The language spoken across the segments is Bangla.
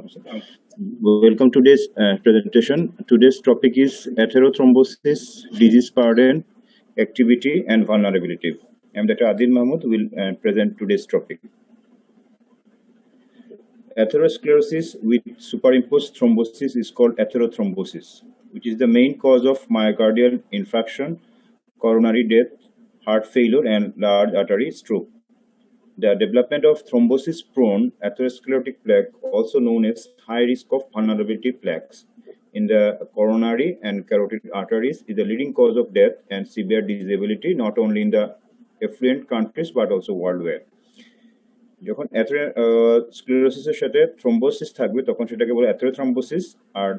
Welcome to today's presentation. Today's topic is atherothrombosis, disease burden, activity, and vulnerability. I am Dr. Adil Mahmood will present today's topic. Atherosclerosis with superimposed thrombosis is called atherothrombosis, which is the main cause of myocardial infarction, coronary death, heart failure, and large artery stroke. The development of thrombosis-prone atherosclerotic plaque, also known as high risk of vulnerability plaques, in the coronary and carotid arteries is the leading cause of death and severe disability not only in the affluent countries but also worldwide. যখন স্ক্লেরোসিসের সাথে থ্রম্বোসিস থাকবে তখন সেটাকে বলে অ্যাথেরোথ্রম্বোসিস, আর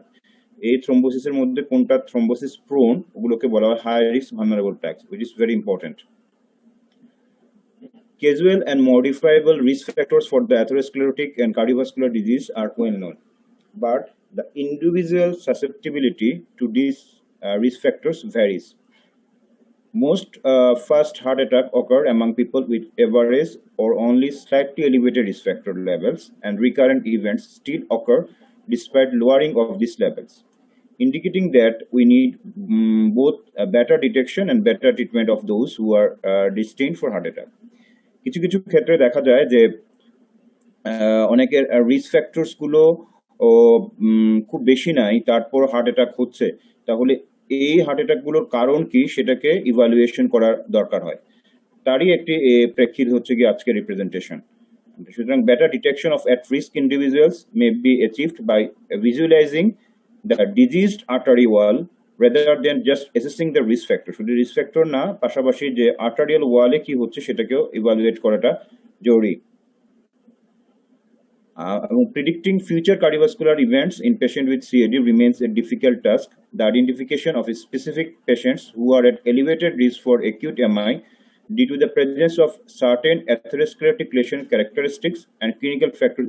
এই থ্রম্বোসিসের মধ্যে কোনটা থ্রম্বোসিস প্রোন ওগুলোকে বলা হয় high risk vulnerable plaques, which is very important. Casual and modifiable risk factors for the atherosclerotic and cardiovascular disease are well known, but the individual susceptibility to these risk factors varies. Most first heart attack occur among people with average or only slightly elevated risk factor levels, and recurrent events still occur despite lowering of these levels, indicating that we need both better detection and better treatment of those who are destined for heart attack. কিছু কিছু ক্ষেত্রে দেখা যায় যে অনেকের রিস্ক ফ্যাক্টরস গুলো খুব বেশি নাই, তারপর হার্ট অ্যাটাক হচ্ছে, তাহলে এই হার্ট অ্যাটাক গুলোর কারণ কি সেটাকে ইভালুয়েশন করার দরকার হয়। তারই একটি প্রেক্ষিত হচ্ছে কি আজকের রিপ্রেজেন্টেশন। সুতরাং better detection of at risk individuals may be achieved by visualising the diseased artery wall rather than just assessing the risk factor. শুধু রিস্ক ফ্যাক্টর না, পাশাপাশি যে আর্টারিয়াল ওয়ালে কি হচ্ছে সেটাকেও ইভালুয়েট করাটা জরুরি। এবং predicting future cardiovascular events in patient with CAD remains a difficult task. The identification of specific patients who are at elevated risk for acute MI due to the presence of certain atherosclerotic lesion characteristics and clinical factors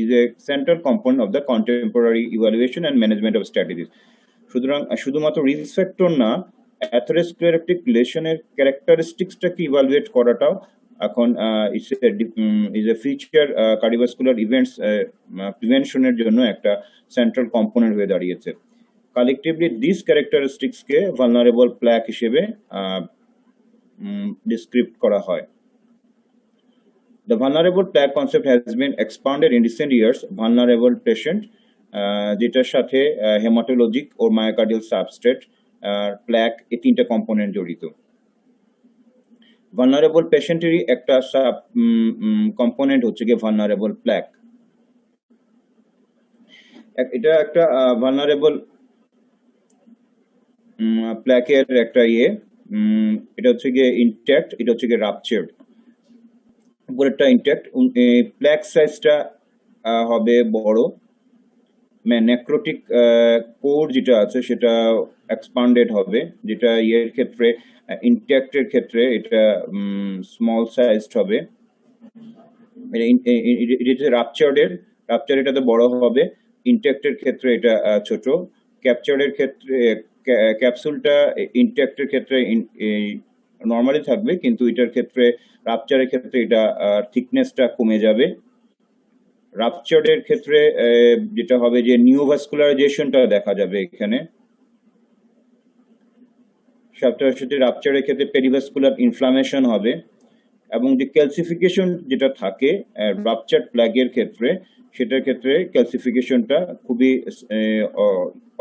is a central component of the contemporary evaluation and management of strategies. সুতরাং শুধুমাত্র রিস্ক ফ্যাক্টর না, অ্যাথেরোস্ক্লেরোটিক লেশনের ক্যারেক্টারিস্টিক্সটাকে ইভালুয়েট করাটাও এখন is a future cardiovascular events প্রিভেনশনের জন্য একটা সেন্ট্রাল কম্পোনেন্ট হয়ে দাঁড়িয়েছে। কালেকটিভলি দিস ক্যারেক্টারিস্টিক্সকে ভালনারেবল প্ল্যাক হিসেবে ডিসক্রিপ্ট করা হয়। The vulnerable plaque concept has been expanded in recent years. Vulnerable patient যেটার সাথে হেমাটোলজিক ও মায়োকার্ডিয়াল সাবস্ট্রেট প্ল্যাক এই তিনটা কম্পোনেন্ট জড়িত। ভালনারেবল পেশেন্টেরই একটা সাব কম্পোনেন্ট হচ্ছে গিয়ে ভালনারেবল প্ল্যাক। এটা একটা ভালনারেবল প্ল্যাকের একটা এটা হচ্ছে গিয়ে ইনট্যাক্ট, এটা হচ্ছে গিয়ে রাপচার্ড। উপরেরটা ইনট্যাক্ট, প্ল্যাক সাইজটা হবে বড়, নেক্রোটিক কোর যেটা আছে সেটা এক্সপান্ডেড হবে, যেটা এর ক্ষেত্রে ইনট্যাক্টের ক্ষেত্রে এটা স্মল সাইজড হবে। এটা রাপচার্ডের এটাতে বড় হবে, ইনট্যাক্টের ক্ষেত্রে এটা ছোট। ক্যাপচার্ডের ক্ষেত্রে ক্যাপসুলটা ইনট্যাক্টের ক্ষেত্রে নর্মালি থাকবে, কিন্তু এটার ক্ষেত্রে রাপচারের ক্ষেত্রে এটা থিকনেসটা কমে যাবে। রাপচার্ডের ক্ষেত্রে যেটা হবে যে নিউভাস্কুলারাইজেশনটা দেখা যাবে এখানে। সাথে রাপচারের ক্ষেত্রে পেরিভাস্কুলার ইনফ্লামেশন হবে, এবং যে ক্যালসিফিকেশন যেটা থাকে রাপচার্ড প্ল্যাগের ক্ষেত্রে, সেটার ক্ষেত্রে ক্যালসিফিকেশনটা খুবই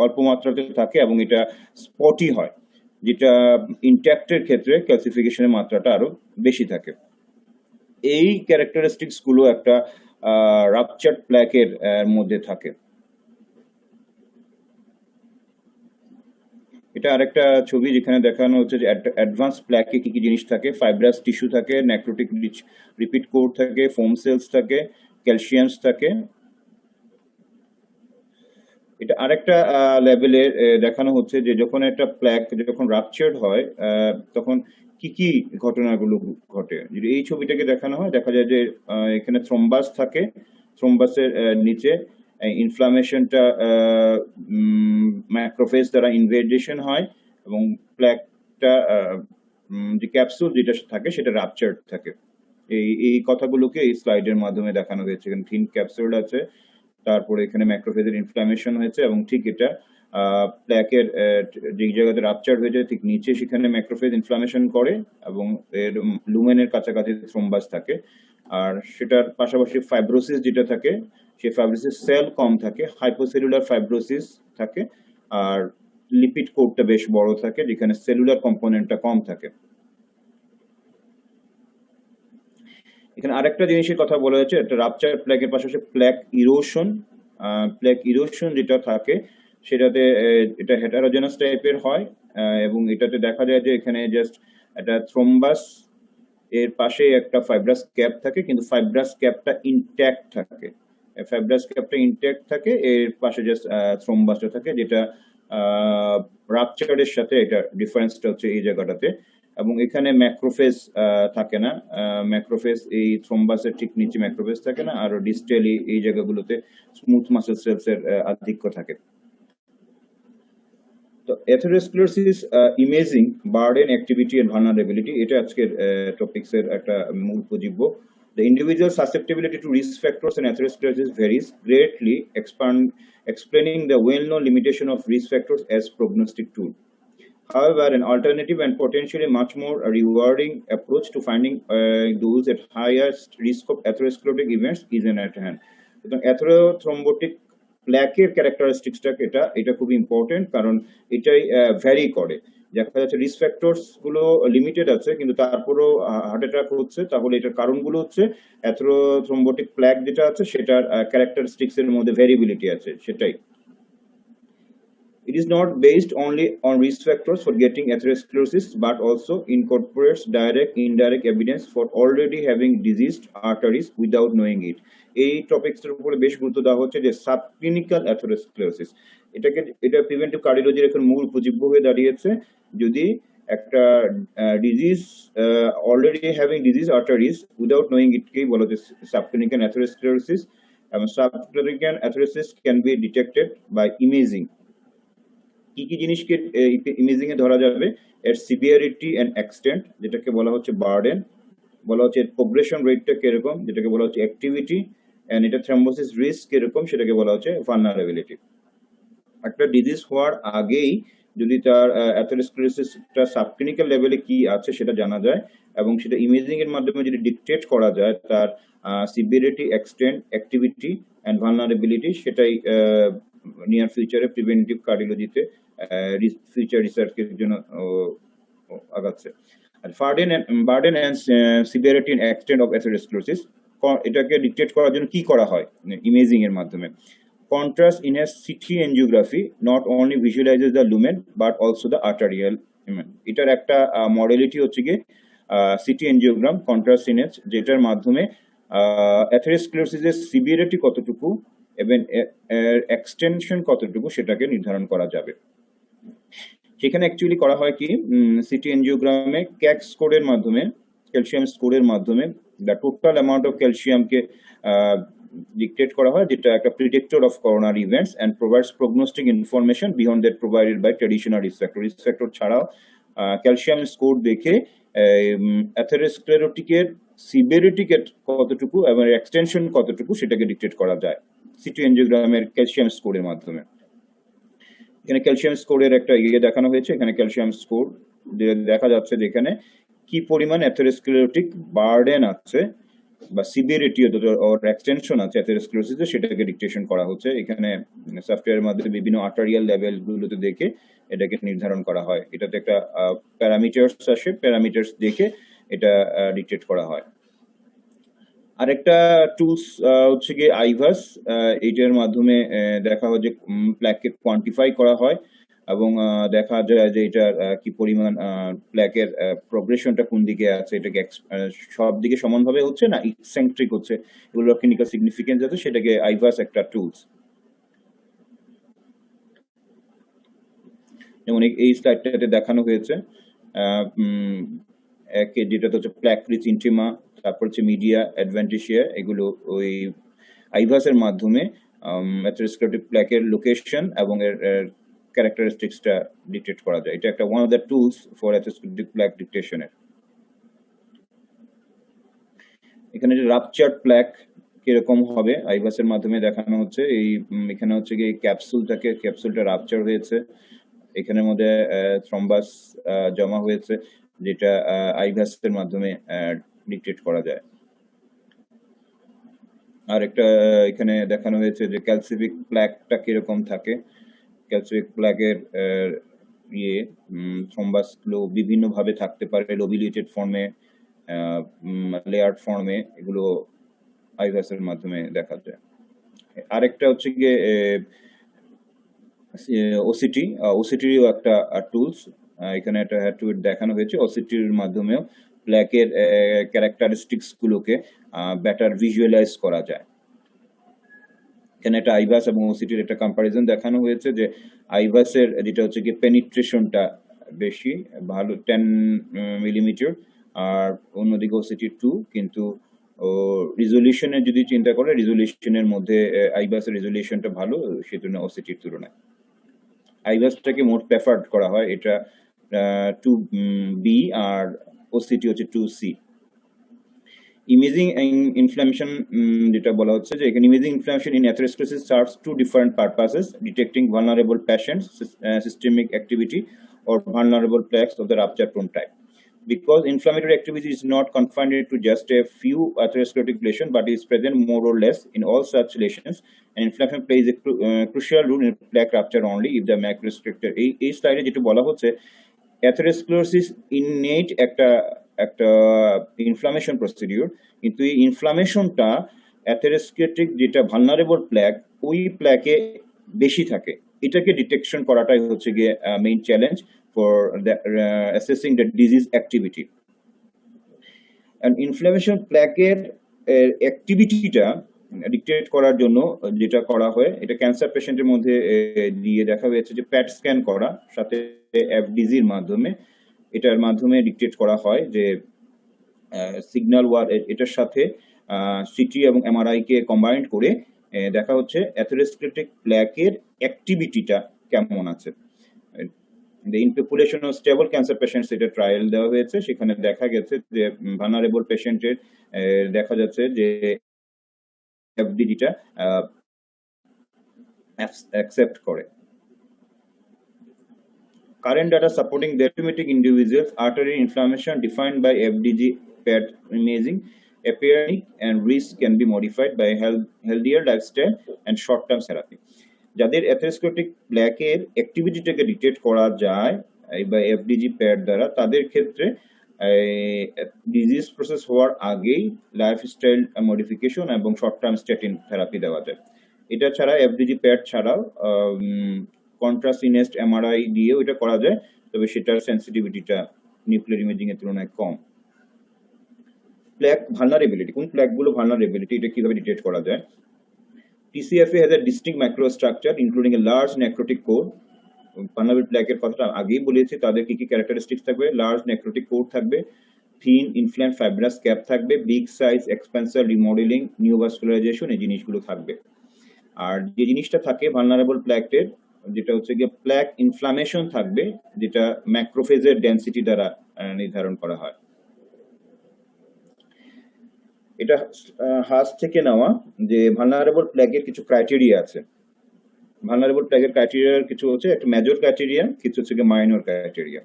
অল্প মাত্রাতে থাকে এবং এটা স্পটি হয়, যেটা ইনট্যাক্টের ক্ষেত্রে ক্যালসিফিকেশনের মাত্রাটা আরো বেশি থাকে। এই ক্যারেক্টারিস্টিক্স গুলো একটা রাপচার্ড প্ল্যাকের মধ্যে থাকে। এটা আরেকটা ছবি যেখানে দেখানো হচ্ছে যে অ্যাডভান্স প্ল্যাকে কি কি জিনিস থাকে। ফাইব্রাস টিস্যু থাকে, নেক্রোটিক রিপিট কোর থাকে, ফোম সেলস থাকে, ক্যালসিয়ামস থাকে। এটা আরেকটা লেভেলে দেখানো হচ্ছে যে যখন একটা প্ল্যাক যখন রাপচার্ড হয় তখন কি কি ঘটনাগুলো ঘটে। যদি এই ছবিটাকে দেখানো হয়, দেখা যায় যে এখানে থ্রম্বাস থাকে, থ্রম্বাসের নিচে ইনফ্লামেশনটা ম্যাক্রোফেজ দ্বারা ইনভেডেশন হয়, এবং প্ল্যাকটা যে ক্যাপসুল যেটা থাকে সেটা রাপচার্ড থাকে। এই কথাগুলোকে এই স্লাইডের মাধ্যমে দেখানো হয়েছে। এখানে থিন ক্যাপসুল আছে, তারপরে এখানে ম্যাক্রোফেজের ইনফ্লামেশন হয়েছে এবং ঠিক এটা প্ল্যাকের যে জায়গাতে রাপচার হয়ে যায় ঠিক নিচে সেখানে ম্যাক্রোফেজ ইনফ্লামেশন করে এবং এর লুমেনের কাছাকাছি থ্রোম্বাস থাকে। আর সেটার পাশাপাশি ফাইব্রোসিস যেটা থাকে, সেই ফাইব্রোসিস সেল কম থাকে, হাইপোসেলুলার ফাইব্রোসিস থাকে, আর লিপিড কোডটা বেশ বড় থাকে যেখানে সেলুলার কম্পোনেন্টটা কম থাকে। এখানে আরেকটা জিনিসের কথা বলা হয়েছে, একটা রাপচার প্ল্যাকের পাশাপাশি প্ল্যাক ইরোশন যেটা থাকে সেটাতে এটা হেটারোজেনাস টাইপের হয় এবং এটাতে দেখা যায় যে এখানে জাস্ট একটা থ্রোম্বাস এর পাশে একটা ফাইব্রাস ক্যাপ থাকে, কিন্তু ফাইব্রাস ক্যাপটা ইনট্যাক্ট থাকে, এর পাশে জাস্ট থ্রোম্বাসটা থাকে, যেটা রাপচারের সাথে এটা ডিফারেন্সটা হচ্ছে এই জায়গাটাতে। এবং এখানে ম্যাক্রোফেজ থাকে না, ম্যাক্রোফেজ এই থ্রোম্বাসের ঠিক নিচে ম্যাক্রোফেজ থাকে না, আর ডিস্টালি এই জায়গাগুলোতে স্মুথ মাসেল সেলস এর আধিক্য থাকে। তো atherosclerosis imaging, burden, activity and vulnerability, এটা আজকের টপিকস এর একটা মূল উপজীব্য। The individual susceptibility to risk factors in atherosclerosis varies greatly, explaining the well-known limitation of risk factors as prognostic tool. However, an alternative and potentially much more rewarding approach to finding those at highest risk of atherosclerotic events is at hand. অ্যাথেরোথ্রম্বোটিক প্ল্যাকের ক্যারেক্টারিস্টিক্সটা এটা খুব ইম্পর্টেন্ট, কারণ এটাই ভ্যারি করে। দেখা যাচ্ছে রিস্ক ফ্যাক্টরস গুলো লিমিটেড আছে, কিন্তু তারপরও হার্ট অ্যাটাক হচ্ছে, তাহলে এটার কারণগুলো হচ্ছে অ্যাথেরোথ্রম্বোটিক প্ল্যাক যেটা আছে সেটার ক্যারেক্টারিস্টিক্স এর মধ্যে ভ্যারিবিলিটি আছে, সেটাই। It is not based only on risk factors for getting atherosclerosis, but also incorporates direct, indirect evidence for already having diseased arteries without knowing it. এই টপিকসের উপরে বেশ গুরুত্ব দেওয়া হচ্ছে যে সাবক্লিনিক্যাল অ্যাথেরোস্ক্লেরোসিস, এটা প্রিভেন্টিভ কার্ডিওলজির এখন মূল উপজীব্য হয়ে দাঁড়িয়েছে। যদি একটা disease already having disease arteries without knowing ইটকেই বলা হচ্ছে সাবক্লিনিক্যাল অ্যাথেরোস্ক্লেরোসিস। এবং subclinical atherosclerosis can be detected by imaging. কি কি জিনিসকে ইমেজিং এ ধরা যাবে? এর সিভিয়ারিটি এন্ড এক্সটেন্ট, যেটাকে বলা হচ্ছে বার্ডেন, বলা হচ্ছে প্রোগ্রেশন রেটটা কিরকম, যেটাকে বলা হচ্ছে অ্যাক্টিভিটি, এন্ড এটা থ্রম্বোসিস রিস্ক কিরকম, সেটাকে বলা হচ্ছে ভালনারেবিলিটি। একটা ডিজিজ হওয়ার আগেই যদি তার অ্যাথেরোস্ক্লেরোসিসটা সাবক্লিনিক্যাল লেভেলে কি আছে সেটা জানা যায়, এবং সেটা ইমেজিং এর মাধ্যমে যদি ডিকটেট করা যায় তার severity, extent, activity and vulnerability, সেটাই নিয়ার ফিউচারে প্রিভেন্টিভ কার্ডিওলজিতে ফিউচার রিসার্চের জন্য আগাচ্ছে। আর burden and severity and extent of atherosclerosis, এটাকে ডিকটেট করার জন্য কি করা হয় ইমেজিং এর মাধ্যমে? Contrast in a CT angiography not only visualizes the lumen but also the arterial lumen. এটার একটা মডেলিটি হচ্ছে গিয়ে সিটি এনজিওগ্রাম, কন্ট্রাস্ট ইমেজ, যেটার মাধ্যমে অ্যাথেরোস্ক্লেরোসিসের সিভিয়ারিটি কতটুকু এবং এক্সটেনশন কতটুকু সেটাকে নির্ধারণ করা যাবে। সেখানে অ্যাকচুয়ালি করা হয় কি, সিটি এনজিওগ্রামে ক্যাক স্কোরের মাধ্যমে, ক্যালসিয়াম স্কোরের মাধ্যমে দ্য টোটাল অ্যামাউন্ট অফ ক্যালসিয়ামকে dictate করা হয়, যেটা একটা predictor of coronary events and provides prognostic information beyond that provided by traditional risk factor ছাড়াও ক্যালসিয়াম স্কোর দেখে অ্যাথেরোস্ক্লেরোটিকের সিভিয়ারিটি কতটুকু এবং এক্সটেনশন কতটুকু সেটাকে ডিকটেট করা যায় সিটি এনজিওগ্রামের ক্যালসিয়াম স্কোরের মাধ্যমে। এখানে ক্যালসিয়াম স্কোরের একটা দেখানো হয়েছে, এখানে ক্যালসিয়াম স্কোর দেখা যাচ্ছে যেখানে কি পরিমাণ অ্যাথেরোস্ক্লেরোটিক বার্ডেন আছে বা সিভিয়ারিটি অর এক্সটেনশন আছে অ্যাথেরোস্ক্লেরোসিসে, সেটাকে ডিকটেশন করা হচ্ছে। এখানে সফটওয়্যারের মাধ্যমে বিভিন্ন আর্টারিয়াল লেভেল গুলোতে দেখে এটাকে নির্ধারণ করা হয়। এটাতে একটা প্যারামিটারস আসে, প্যারামিটারস দেখে এটা ডিকটেট করা হয়। আরেকটা টুলস হচ্ছে গিয়ে আইভাস, এইটার মাধ্যমে দেখা হয় যে প্ল্যাককে কোয়ান্টিফাই করা হয় এবং দেখা যায় যে এটার কি পরিমাণ প্ল্যাকের প্রোগ্রেশনটা কোন দিকে আছে, এটাকে সব দিকে সমানভাবে হচ্ছে না ইকসেন্ট্রিক হচ্ছে, এগুলোর ক্লিনিক্যাল সিগনিফিকেন্স আছে, সেটাকে আইভাস একটা টুলস। যেমন এই স্লাইডটাতে দেখানো হয়েছে যেটা হচ্ছে প্ল্যাক রিচ ইন্টিমা, তারপর হচ্ছে মিডিয়া অ্যাডভেন্টিশিয়া, এগুলো ওই আইভাসের মাধ্যমে অ্যাথেরোস্ক্লেরোটিক প্ল্যাকের লোকেশন এবং এর ক্যারেক্টারিস্টিক্সটা ডিটেক্ট করা যায়। এটা একটা one of the tools for atherosclerotic plaque ডিটেকশনের। এখানে যে রাপচার্ড প্ল্যাক, কিরকম হবে আইভাসের মাধ্যমে দেখানো হচ্ছে। এই এখানে হচ্ছে কি ক্যাপসুল থাকে, ক্যাপসুলটা রাপচার হয়েছে, এখানের মধ্যে থ্রম্বাস জমা হয়েছে, যেটা আইভাসের মাধ্যমে ডিটেক্ট করা যায়। আর একটা এখানে দেখানো হয়েছে যে ক্যালসিফিক প্ল্যাকটা কিরকম থাকে। ক্যালসিফিক প্ল্যাকের ইয়ে থ্রম্বাসগুলো বিভিন্নভাবে থাকতে পারে, লোবিলিটেড ফর্মে, লেয়ার্ড ফর্মে, এগুলো আইভাসের মাধ্যমে দেখা যায়। আরেকটা হচ্ছে গিয়ে ওসিটি, ওসিটিরও একটা টুলস এখানে একটা দেখানো হয়েছে। ওসিটির মাধ্যমেও প্ল্যাকের ক্যারেক্টারিস্টিক্স গুলোকে বেটার ভিজুয়ালাইজ করা যায়। এখানে একটা আইভাস এবং ওসিটির একটা কম্পারিজন দেখানো হয়েছে, যে আইভাসের যেটা হচ্ছে কি পেনিট্রেশনটা বেশি ভালো 10 মিলিমিটার, আর অন্যদিকে ওসিটি 2, কিন্তু রিজলিউশনের যদি চিন্তা করে রিজলিউশনের মধ্যে আইভাসের রিজলিউশনটা ভালো, সেজন্য ওসিটির তুলনায় আইভাসটাকে মোট প্রেফার্ড করা হয়। এটা 2B আর ওসিটি হচ্ছে 2C। ইমেজিং ইনফ্লামেশন যেটা বলা হচ্ছে, যে এখানে imaging inflammation in atherosclerosis serves two different purposes: detecting vulnerable patients, systemic activity, or vulnerable plaques of the rupture prone type. Because inflammatory activity is not confined to just a few atherosclerotic lesions, but is present more or less in all such lesions, and inflammation plays a crucial role in plaque rupture only if the macrostructure. এই স্লাইডে যেটা বলা হচ্ছে, অ্যাথেরোস্ক্লেরোসিস ইননেট একটা ইনফ্লামেশন প্রসিডিউর, কিন্তু এই ইনফ্লামেশনটা অ্যাথেরোস্ক্লেরোটিক যেটা ভালনারেবল প্ল্যাক, ওই প্ল্যাকে বেশি থাকে। এটাকে ডিটেকশন করাটাই হচ্ছে গিয়ে main challenge for assessing the disease activity. And inflammation প্ল্যাকের অ্যাক্টিভিটিটা ডিটেক্ট করার জন্য যেটা করা হয়, এটা ক্যান্সার পেশেন্টের মধ্যে দিয়ে দেখা হয়েছে যে প্যাট স্ক্যান করা, সাথে এফডিজির মাধ্যমে, এটার মাধ্যমে ডিটেক্ট করা হয় যে সিগন্যাল ওয়ার, এটার সাথে সিটি এবং এমআরআই কে কম্বাইন্ড করে দেখা হচ্ছে অ্যাথেরোস্ক্লেরোটিক প্ল্যাকের অ্যাক্টিভিটিটা কেমন আছে। In population of stable cancer patients এটা ট্রায়াল দেওয়া হয়েছে, সেখানে দেখা গেছে যে ভালনারেবল পেশেন্টের দেখা যাচ্ছে যে এফডিজিটা অ্যাকসেপ্ট করে। Current data supporting the symptomatic individuals artery inflammation defined by FDG PET imaging appearing and risk can be modified by healthier lifestyle and short-term therapy. যাদের অ্যাথেরোস্ক্লেরোটিক প্ল্যাকের অ্যাক্টিভিটিটাকে ডিটেক্ট করা যায় বা এফডিজি প্যাড দ্বারা, তাদের ক্ষেত্রে ডিজিজ প্রসেস হওয়ার আগেই লাইফস্টাইল মডিফিকেশন এবং শর্ট টার্ম স্ট্যাটিন থেরাপি দেওয়া যায়। এটা ছাড়া এফডিজি প্যাড ছাড়াও কন্ট্রাস্ট ইনেস্ট এমআরআই দিয়েও এটা করা যায়, তবে সেটার সেন্সিটিভিটিটা নিউক্লিয়ার ইমেজিং এর তুলনায় কম। প্ল্যাক ভালনারেবিলিটি, কোন প্ল্যাকগুলো ভালনারেবিলিটি, এটা কিভাবে ডিটেক্ট করা যায়? TCFA has a distinct microstructure including a large necrotic core. Vulnerable প্ল্যাকের কথাটা আগেই বলেছি, তাদের কি কি ক্যারেক্টারিস্টিক্স থাকবে? লার্জ নেক্রোটিক কোর থাকবে, থিন ইনফ্ল্যাম ফাইব্রাস ক্যাপ থাকবে, big size expansive remodelling, neovascularisation, এই জিনিসগুলো থাকবে। আর যে জিনিসটা থাকে ভালনারেবল প্ল্যাকের, যেটা হচ্ছে গিয়ে প্ল্যাক ইনফ্লামেশন থাকবে, যেটা ম্যাক্রোফেজের ডেনসিটি দ্বারা নির্ধারণ করা হয়। এটা হাস থেকে নেওয়া যে ভালনারেবল প্ল্যাকের কিছু ক্রাইটেরিয়া আছে। ভালনারেবল প্ল্যাকের ক্রাইটেরিয়ার কিছু হচ্ছে একটা মেজর ক্রাইটেরিয়া, কিছু হচ্ছে মাইনর ক্রাইটেরিয়া।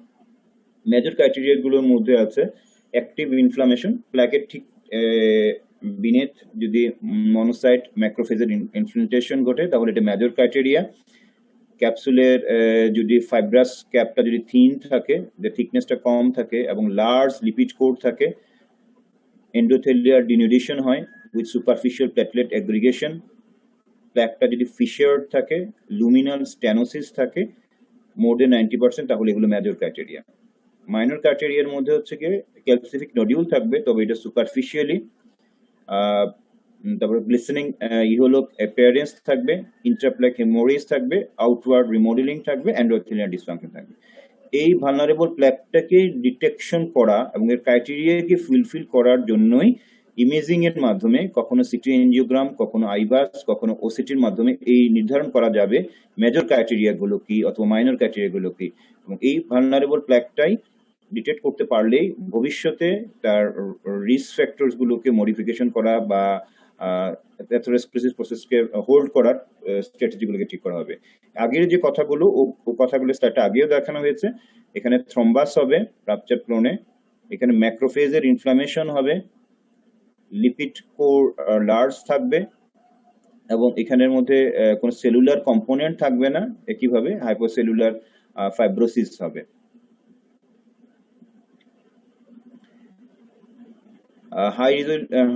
মেজর ক্রাইটেরিয়া গুলোর মধ্যে আছে অ্যাক্টিভ ইনফ্লামেশন, প্ল্যাকের ঠিক বিনেথ যদি মনোসাইট ম্যাক্রোফেজের ইনফিল্ট্রেশন ঘটে তাহলে এটা মেজর ক্রাইটেরিয়া। ক্যাপসুলের যদি ফাইব্রাস ক্যাপটা যদি থিন থাকে, যে থিকনেসটা কম থাকে এবং লার্জ লিপিড কোর থাকে, এন্ডোথেলিয়ার ডিনুডেশন হয় উইথ সুপারফিশিয়াল প্লেটলেট এগ্রিগেশন, প্ল্যাকটা যদি ফিশার থাকে, লুমিনাল স্টেনোসিস থাকে মোর দেন 90%, তাহলে এগুলো মেজর ক্রাইটেরিয়া। মাইনর ক্রাইটেরিয়ার মধ্যে হচ্ছে গিয়ে ক্যালসিফিক নডিউল থাকবে, তবে এটা সুপারফিশিয়ালি, তারপরে গ্লিসেনিং ইহোলোক অ্যাপিয়ারেন্স থাকবে, ইন্ট্রাপ্ল্যাক হেমোরেজ থাকবে, আউটওয়ার্ড রিমডেলিং থাকবে, এন্ডোথেলিয়াল ডিসফাংশন থাকবে। এই ভালনারেবল প্ল্যাকটাকে ডিটেকশন করা এবং এর ক্রাইটেরিয়াকে ফুলফিল করার জন্যই ইমেজিং এর মাধ্যমে, কখনো সিটি এনজিওগ্রাম, কখনো আইভাস, কখনো ওসিটির মাধ্যমে এই নির্ধারণ করা যাবে মেজর ক্রাইটেরিয়া গুলো কি অথবা মাইনর ক্রাইটেরিয়া গুলো কি। এবং এই ভালনারেবল প্ল্যাকটাই ডিটেক্ট করতে পারলেই ভবিষ্যতে তার রিস্ক ফ্যাক্টরস গুলোকে মডিফিকেশন করা বা অ্যাথেরোস্ক্লেরোসিস প্রসেসকে হোল্ড করার স্ট্র্যাটেজিগুলোকে ঠিক করা হবে। আগের যে কথাগুলো ও কথাগুলো স্টার্টে আগেও দেখানো হয়েছে। এখানে থ্রম্বাস হবে রাপচার প্রোনে, এখানে ম্যাক্রোফেজের ইনফ্লামেশন হবে, লিপিড কোর লার্জ থাকবে, এবং এখানের মধ্যে কোনো সেলুলার কম্পোনেন্ট থাকবে না, একইভাবে হাইপোসেলুলার ফাইব্রোসিস হবে।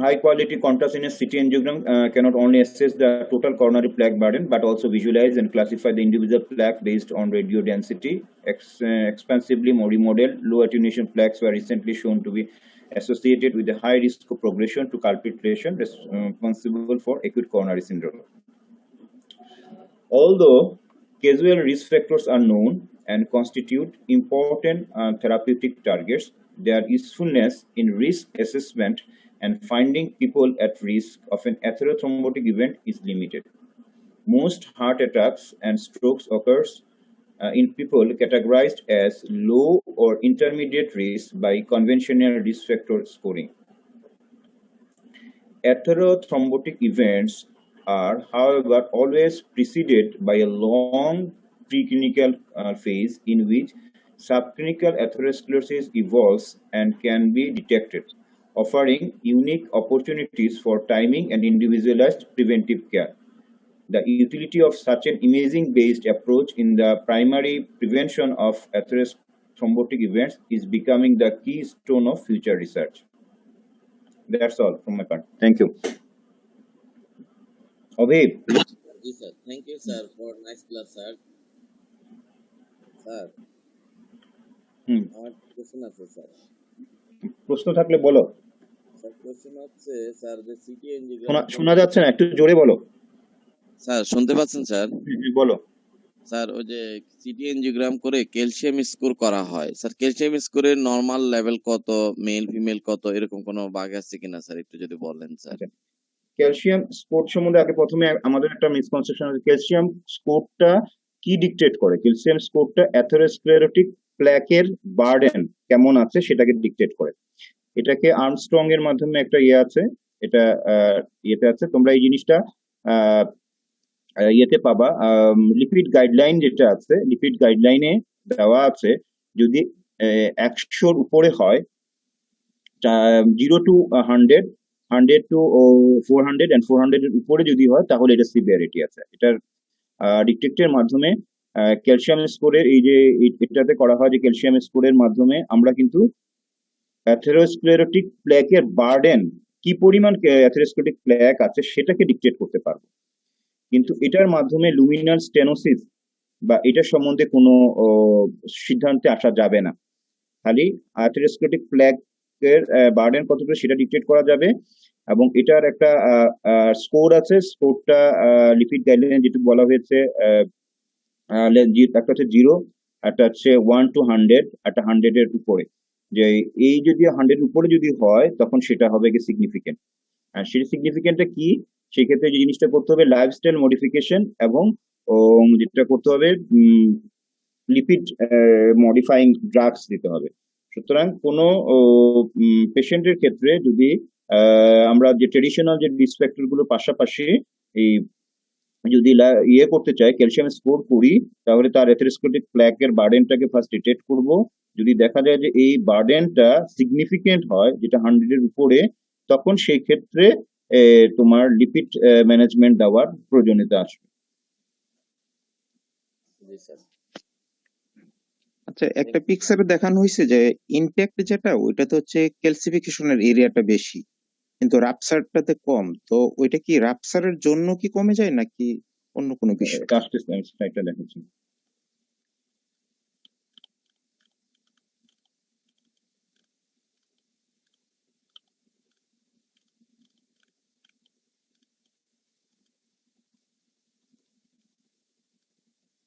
High quality contrastinous CT angiogram cannot only assess the total coronary plaque burden but also visualize and classify the individual plaque based on radio density. Expansively remodeled low attenuation plaques were recently shown to be associated with a high risk of progression to culprit lesion responsible for acute coronary syndrome. Although casual risk factors are known and constitute important therapeutic targets, their usefulness in risk assessment and finding people at risk of an atherothrombotic event is limited. Most heart attacks and strokes occurs in people categorized as low or intermediate risk by conventional risk factor scoring. Atherothrombotic events are, however, always preceded by a long preclinical phase in which subclinical atherosclerosis evolves and can be detected, offering unique opportunities for timing and individualized preventive care. The utility of such an imaging-based approach in the primary prevention of atherothrombotic events is becoming the keystone of future research. That's all from my part. Thank you. Abhi. Yes, sir. Thank you, sir, for nice class, sir. Sir, আমার কোশ্চেন আছে স্যার। প্রশ্ন থাকলে বলো। স্যার কোশ্চেন হচ্ছে স্যার যে সিটি এনজিওগ্রাম শোনা যাচ্ছে না, একটু জোরে বলো। স্যার শুনতে পাচ্ছেন স্যার? বলো। স্যার ওই যে সিটি এনজিওগ্রাম করে ক্যালসিয়াম স্কোর করা হয়, স্যার ক্যালসিয়াম স্কোরের নরমাল লেভেল কত, মেল ফিমেল কত, এরকম কোনো বাগ আছে কিনা স্যার একটু যদি বলেন স্যার। ক্যালসিয়াম স্কোর সম্বন্ধে আগে প্রথমে আমাদের একটা মিসকনসেপশন আছে। ক্যালসিয়াম স্কোরটা কি ডিকটেট করে? ক্যালসিয়াম স্কোরটা অ্যাথেরোস্ক্লেরোটিক প্ল্যাকের বার্ডেন কেমন আছে সেটাকে ডিকটেট করে। এটাকে আর্মস্ট্রং এর মাধ্যমে একটা ইয়ে আছে, এটা ইয়েতে আছে, তোমরা এই জিনিসটা ইয়েতে পাবা, লিপিড গাইডলাইন যেটা আছে, লিপিড গাইডলাইনে দেওয়া আছে যদি 100-র উপরে হয়, 0 to 100, 100 to 400 and 400 এর উপরে যদি হয় তাহলে এটা সিভিয়ারিটি আছে। এটার ডিটেক্টের মাধ্যমে ক্যালসিয়াম স্কোরের এই যে এটাতে করা হয় যে ক্যালসিয়াম স্কোরের মাধ্যমে আমরা কিন্তু অ্যাথেরোস্ক্লেরোটিক প্ল্যাকের বার্ডেন কি পরিমাণ অ্যাথেরোস্ক্লেরোটিক প্ল্যাক আছে সেটাকে ডিকটেট করতে পারবো। কিন্তু এটার মাধ্যমে লুমিনাল স্টেনোসিস বা এটার সম্বন্ধে কোনো সিদ্ধান্তে আসা যাবে না। খালি অ্যাথেরোস্ক্লেরোটিক প্ল্যাকের বার্ডেন কতটা সেটা ডিকটেট করা যাবে, এবং এটার একটা স্কোর আছে। স্কোরটা লিপিড গাইডলাইনে যেটা বলা হয়েছে, একটা হচ্ছে 0, একটা হচ্ছে 1 to 100, একটা 100 এর উপরে। যে এই যদি 100 উপরে যদি হয় তখন সেটা হবে কি সিগনিফিকেন্ট। আর সেই সিগনিফিকেন্টটা কি, সেক্ষেত্রে যে জিনিসটা করতে হবে লাইফস্টাইল মডিফিকেশন, এবং যেটা করতে হবে লিপিড মডিফাইং ড্রাগস দিতে হবে। সুতরাং কোনো পেশেন্টের ক্ষেত্রে যদি আমরা যে ট্রেডিশনাল যে রিস্ক ফ্যাক্টর গুলো পাশাপাশি এই যদি ইয়ে করতে চাই, ক্যালসিয়াম স্কোর করি, তাহলে তার অ্যাথেরোস্ক্লেরোটিক প্ল্যাকের বার্ডেনটাকে ফার্স্ট ডিটেক্ট করব। যদি দেখা যায় যে এই বার্ডেনটা সিগনিফিকেন্ট হয়, যেটা 100 এর উপরে, তখন সেই ক্ষেত্রে তোমার লিপিড ম্যানেজমেন্ট দেওয়ার প্রয়োজনীয়তা আসবে। আচ্ছা, একটা পিকচারে দেখানো হয়েছে যে ইনট্যাক্ট যেটা ওইটাতে হচ্ছে ক্যালসিফিকেশনের এরিয়াটা বেশি, কিন্তু রাপচারটাতে কম। তো ওইটা কি রাপচারের জন্য কি কমে যায় নাকি অন্য কোনো বিষয়? স্লাইডটা দেখাচ্ছি।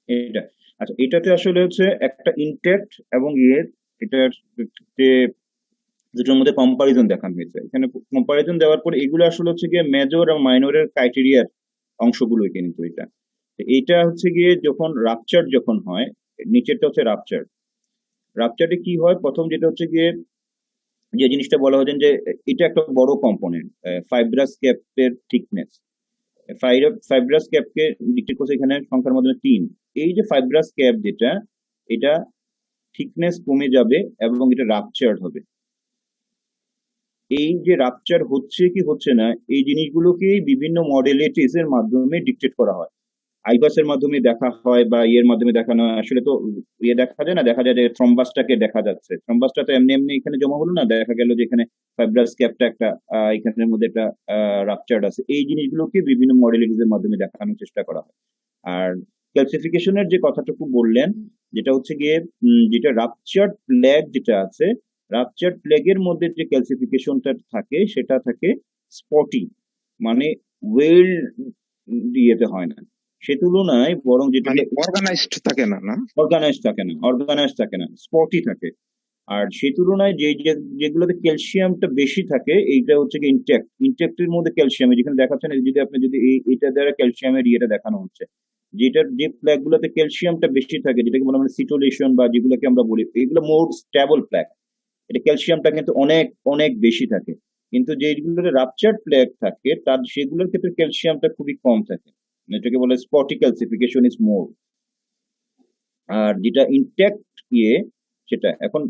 এটা আচ্ছা, এটাতে আসলে হচ্ছে একটা ইনট্যাক্ট এবং এটার দুটোর মধ্যে কম্পারিজন দেখানো হয়েছে। এখানে কম্পারিজন দেওয়ার পরে এগুলো আসলে হচ্ছে গিয়ে মেজর এবং মাইনরের ক্রাইটেরিয়ার অংশগুলো কিন্তু এইটা হচ্ছে গিয়ে যখন রাপচার যখন হয়, নিচেরটা হচ্ছে রাপচার। রাপচারে কি হয়, প্রথম যেটা হচ্ছে গিয়ে যে জিনিসটা বলা হচ্ছে যে এটা একটা বড় কম্পোনেন্ট, ফাইব্রাস ক্যাপের থিকনেস। ফাইব্রাস ক্যাপকে ডিটেক্ট করছে এখানে সংখ্যার মাধ্যমে 3। এই যে ফাইব্রাস ক্যাপ যেটা, এটা থিকনেস কমে যাবে এবং এটা রাপচার্ড হবে। এই যে রাপচার হচ্ছে কি হচ্ছে না, এই জিনিসগুলোকে বিভিন্ন মডেলিটিস এর মাধ্যমে ডিকটেট করা হয়। আইবাসের মাধ্যমে দেখা হয় বা ইয়ের মাধ্যমে দেখানো হয়। আসলে তো ইয়ে দেখা যায় না, দেখা যায় যে থ্রম্বাসটাকে দেখা যাচ্ছে। থ্রম্বাসটা তো এমনি এমনি এখানে জমা হলো না, দেখা গেল যে এখানে ফাইব্রাস ক্যাপটা একটা এখানের মধ্যে একটা রাপচার্ড আছে। এই জিনিসগুলোকে বিভিন্ন মডেলিটিস এর মাধ্যমে দেখানোর চেষ্টা করা হয়। আর ক্যালসিফিকেশনের যে কথাটুকু বললেন, যেটা হচ্ছে গিয়ে যেটা রাপচার্ড প্লেগ যেটা আছে, রাপচার্ড প্লেগের মধ্যে যে ক্যালসিফিকেশনটা থাকে সেটা থাকে স্পটি, মানে ওয়েল দিয়েতে হয় না। সে তুলনায় বরং মানে যেটাকে অর্গানাইজড থাকে না, না? অর্গানাইজ থাকে না, স্পটই থাকে। আর সে তুলনায় যেগুলোতে ক্যালসিয়ামটা বেশি থাকে, এইটা হচ্ছে কি ইনট্যাক্টের মধ্যে ক্যালসিয়াম, যেখানে দেখাচ্ছে না, যদি আপনি যদি এটা দ্বারা ক্যালসিয়ামের ইয়েটা দেখানো হচ্ছে, যেটার যে প্ল্যাক গুলোতে ক্যালসিয়ামটা বেশি থাকে, যেটাকে বলা হয় সিটোলেশন বা যেগুলোকে আমরা বলি, এগুলো মোর স্টেবল প্ল্যাক। এটা ক্যালসিয়ামটা কিন্তু অনেক অনেক বেশি থাকে। কিন্তু যেগুলোতে রাপচার্ড প্লেগ থাকে তার সেগুলোর ক্ষেত্রে ক্যালসিয়ামটা খুবই কম থাকে, এটাকে বলে স্পটি ক্যালসিফিকেশন ইজ মোর। আর যেটা ইনট্যাক্ট ইয়ে, সেটা এখন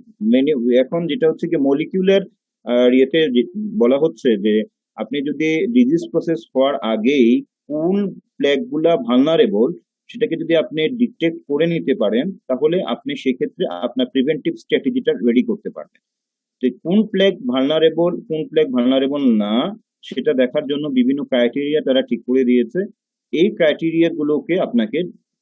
এখন যেটা হচ্ছে কি মলিকিউলার ইয়েতে বলা হচ্ছে যে আপনি যদি ডিজিজ প্রসেস হওয়ার আগেই কোন প্লেগ গুলা ভালনারেবল সেটাকে যদি আপনি ডিটেক্ট করে নিতে পারেন, তাহলে আপনি সেক্ষেত্রে আপনার প্রিভেন্টিভ স্ট্র্যাটেজিটা রেডি করতে পারবেন। তো কোন প্লেগ ভালনারেবল না, সেটা দেখার জন্য বিভিন্ন ক্রাইটেরিয়া তারা ঠিক করে দিয়েছে। এই ক্রাইটেরিয়া গুলোকে আপনাকে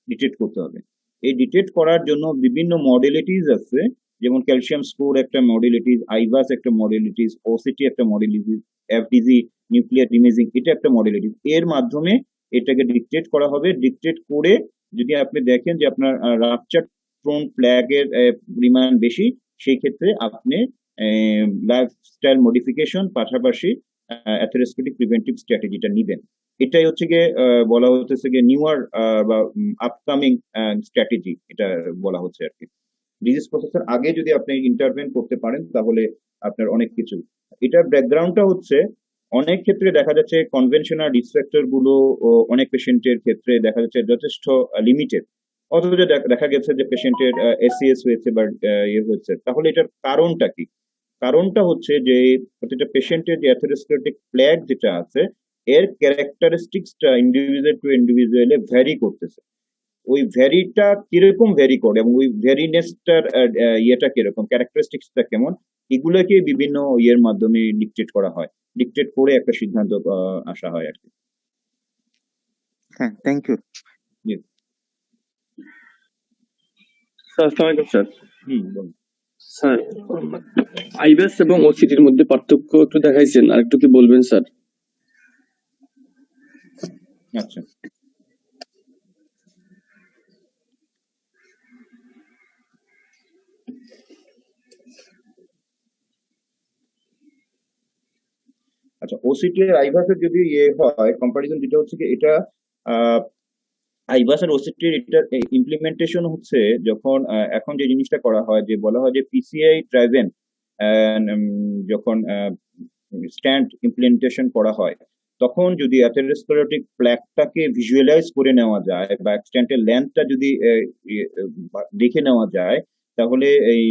ডিটেক্ট করতে হবে। এই ডিটেক্ট করার জন্য বিভিন্ন মডেলিটিস আছে, যেমন ক্যালসিয়াম স্কোর একটা মডেলিটিস, আইভাস একটা মডেলিটিস, ওসিটি একটা মডেলিটিস, এফডিজি নিউক্লিয়ার ইমেজিং এটা একটা মডেলিটিস। এর মাধ্যমে এটাকে ডিটেক্ট করা হবে। ডিটেক্ট করে যদি আপনি দেখেন যে আপনার রাপচার প্রোন প্ল্যাগের পরিমাণ বেশি, সেই ক্ষেত্রে আপনি লাইফস্টাইল মডিফিকেশন পাশাপাশি অ্যাথেরোস্ক্লেরোটিক প্রিভেন্টিভ স্ট্র্যাটেজিটা নিবেন। এটাই হচ্ছে গিয়ে বলা হচ্ছে গিয়ে নিউয়ার বা আপকামিং স্ট্র্যাটেজি, এটা বলা হচ্ছে আর কি। ডিজিজ প্রসেসের আগে যদি আপনি ইন্টারভেন করতে পারেন তাহলে আপনার অনেক কিছু। এটার ব্যাকগ্রাউন্ডটা হচ্ছে অনেক ক্ষেত্রে দেখা যাচ্ছে কনভেনশনাল রিস্ক ফ্যাক্টর গুলো অনেক পেশেন্টের ক্ষেত্রে দেখা যাচ্ছে যথেষ্ট লিমিটেড, অথচ দেখা গেছে যে পেশেন্টের এসিএস হয়েছে বা ইয়ে হয়েছে। তাহলে এটার কারণটা কি? কারণটা হচ্ছে যে প্রতিটা পেশেন্টের যে অ্যাথেরোস্ক্লেরোটিক প্লেগ যেটা আছে, এর ক্যারেক্টারিস্টিক্সটা ইন্ডিভিজুয়াল টু ইন্ডিভিজুয়ালে ভ্যারি করতেছে। ওই ভ্যারিটা কিরকম ভ্যারি করে এবং ওই ভ্যারিনেসটার ইয়েটা কিরকম, ক্যারেক্টারিস্টিক্সটা কেমন, এগুলোকে বিভিন্ন ইয়ের মাধ্যমে ডিকটেট করা হয়। ডিকটেট করে একটা সিদ্ধান্ত আসা হয় আর কি। হ্যাঁ, থ্যাংক ইউ। জি। স্যার আসসালামু আলাইকুম স্যার। বলুন। স্যার আইবিএস এবং ওসিটির মধ্যে পার্থক্য একটু দেখাইছেন, আর একটু কি বলবেন স্যার? আচ্ছা, আচ্ছা, ওসিটি আর আইভাসের যদি ইয়ে হয় কম্পারিজন, যেটা হচ্ছে কি এটা আইভাস আর ওসিটির এটা ইমপ্লিমেন্টেশন হচ্ছে যখন এখন যে জিনিসটা করা হয়, যে বলা হয় যে পিসিআই ড্রাইভেন যখন স্ট্যান্ড ইমপ্লিমেন্টেশন করা হয়, তখন যদি অ্যাথেরোস্ক্লেরোটিক প্ল্যাকটাকে ভিজুয়ালাইজ করে নেওয়া যায় বা স্ট্যান্ডের লেন্থটা যদি দেখে নেওয়া যায়, তাহলে এই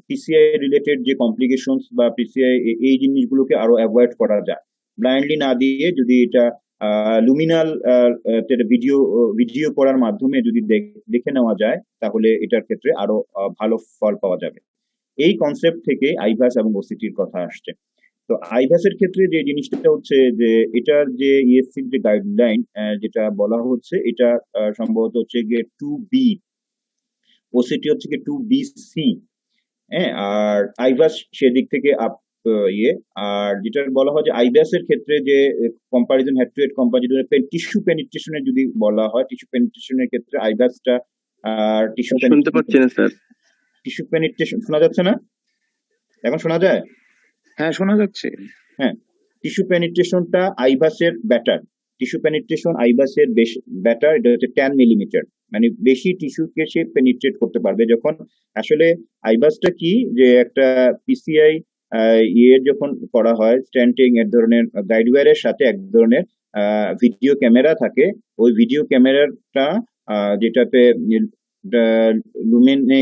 পিসিআই রিলেটেড যে কমপ্লিকেশনস বা পিসিআই এই জিনিসগুলোকে আরো অ্যাভয়েড করা যায়। ব্লাইন্ডলি না দিয়ে যদি এটা লুমিনাল ভিডিও করার মাধ্যমে যদি দেখে নেওয়া যায়, তাহলে এটার ক্ষেত্রে আরো ভালো ফল পাওয়া যাবে। এই কনসেপ্ট থেকে আইভাস এবং ওসিটির কথা আসছে। তো আইভাসের ক্ষেত্রে যে জিনিসটা হচ্ছে যে এটার যে ইএসসির যে গাইডলাইন যেটা বলা হচ্ছে, এটা সম্ভবত হচ্ছে গিয়ে 2B, ওসিটি হচ্ছে গিয়ে 2BC। হ্যাঁ, আর আইভাস সেদিক থেকে ইয়ে। আর যেটা বলা হয় যে আইভাস এর ক্ষেত্রে যে comparison, head to head comparison tissue পেনিট্রেশনের যদি বলা হয়, টিস্যু পেনিট্রেশনের ক্ষেত্রে আইভাসটা আর শুনতে পাচ্ছি না স্যার। টিস্যু পেনিট্রেশন শোনা যাচ্ছে না? এখন শোনা যায়? হ্যাঁ, শোনা যাচ্ছে। হ্যাঁ, টিস্যু পেনিট্রেশনটা আইভাসের ব্যাটার। টিস্যু পেনিট্রেশন আইভাসের বেশি ব্যাটার, এটা হচ্ছে 10 মিলিমিটার, মানে বেশি টিস্যুকে সে পেনিট্রেট করতে পারবে। যখন আসলে আইভাসটা কি, যে একটা পিসিআই ইয়ে যখন করা হয় স্ট্যান্টিং এর ধরনের গাইডওয়্যারের সাথে এক ধরনের ভিডিও ক্যামেরা থাকে। ওই ভিডিও ক্যামেরাটা যেটাতে লুমেনে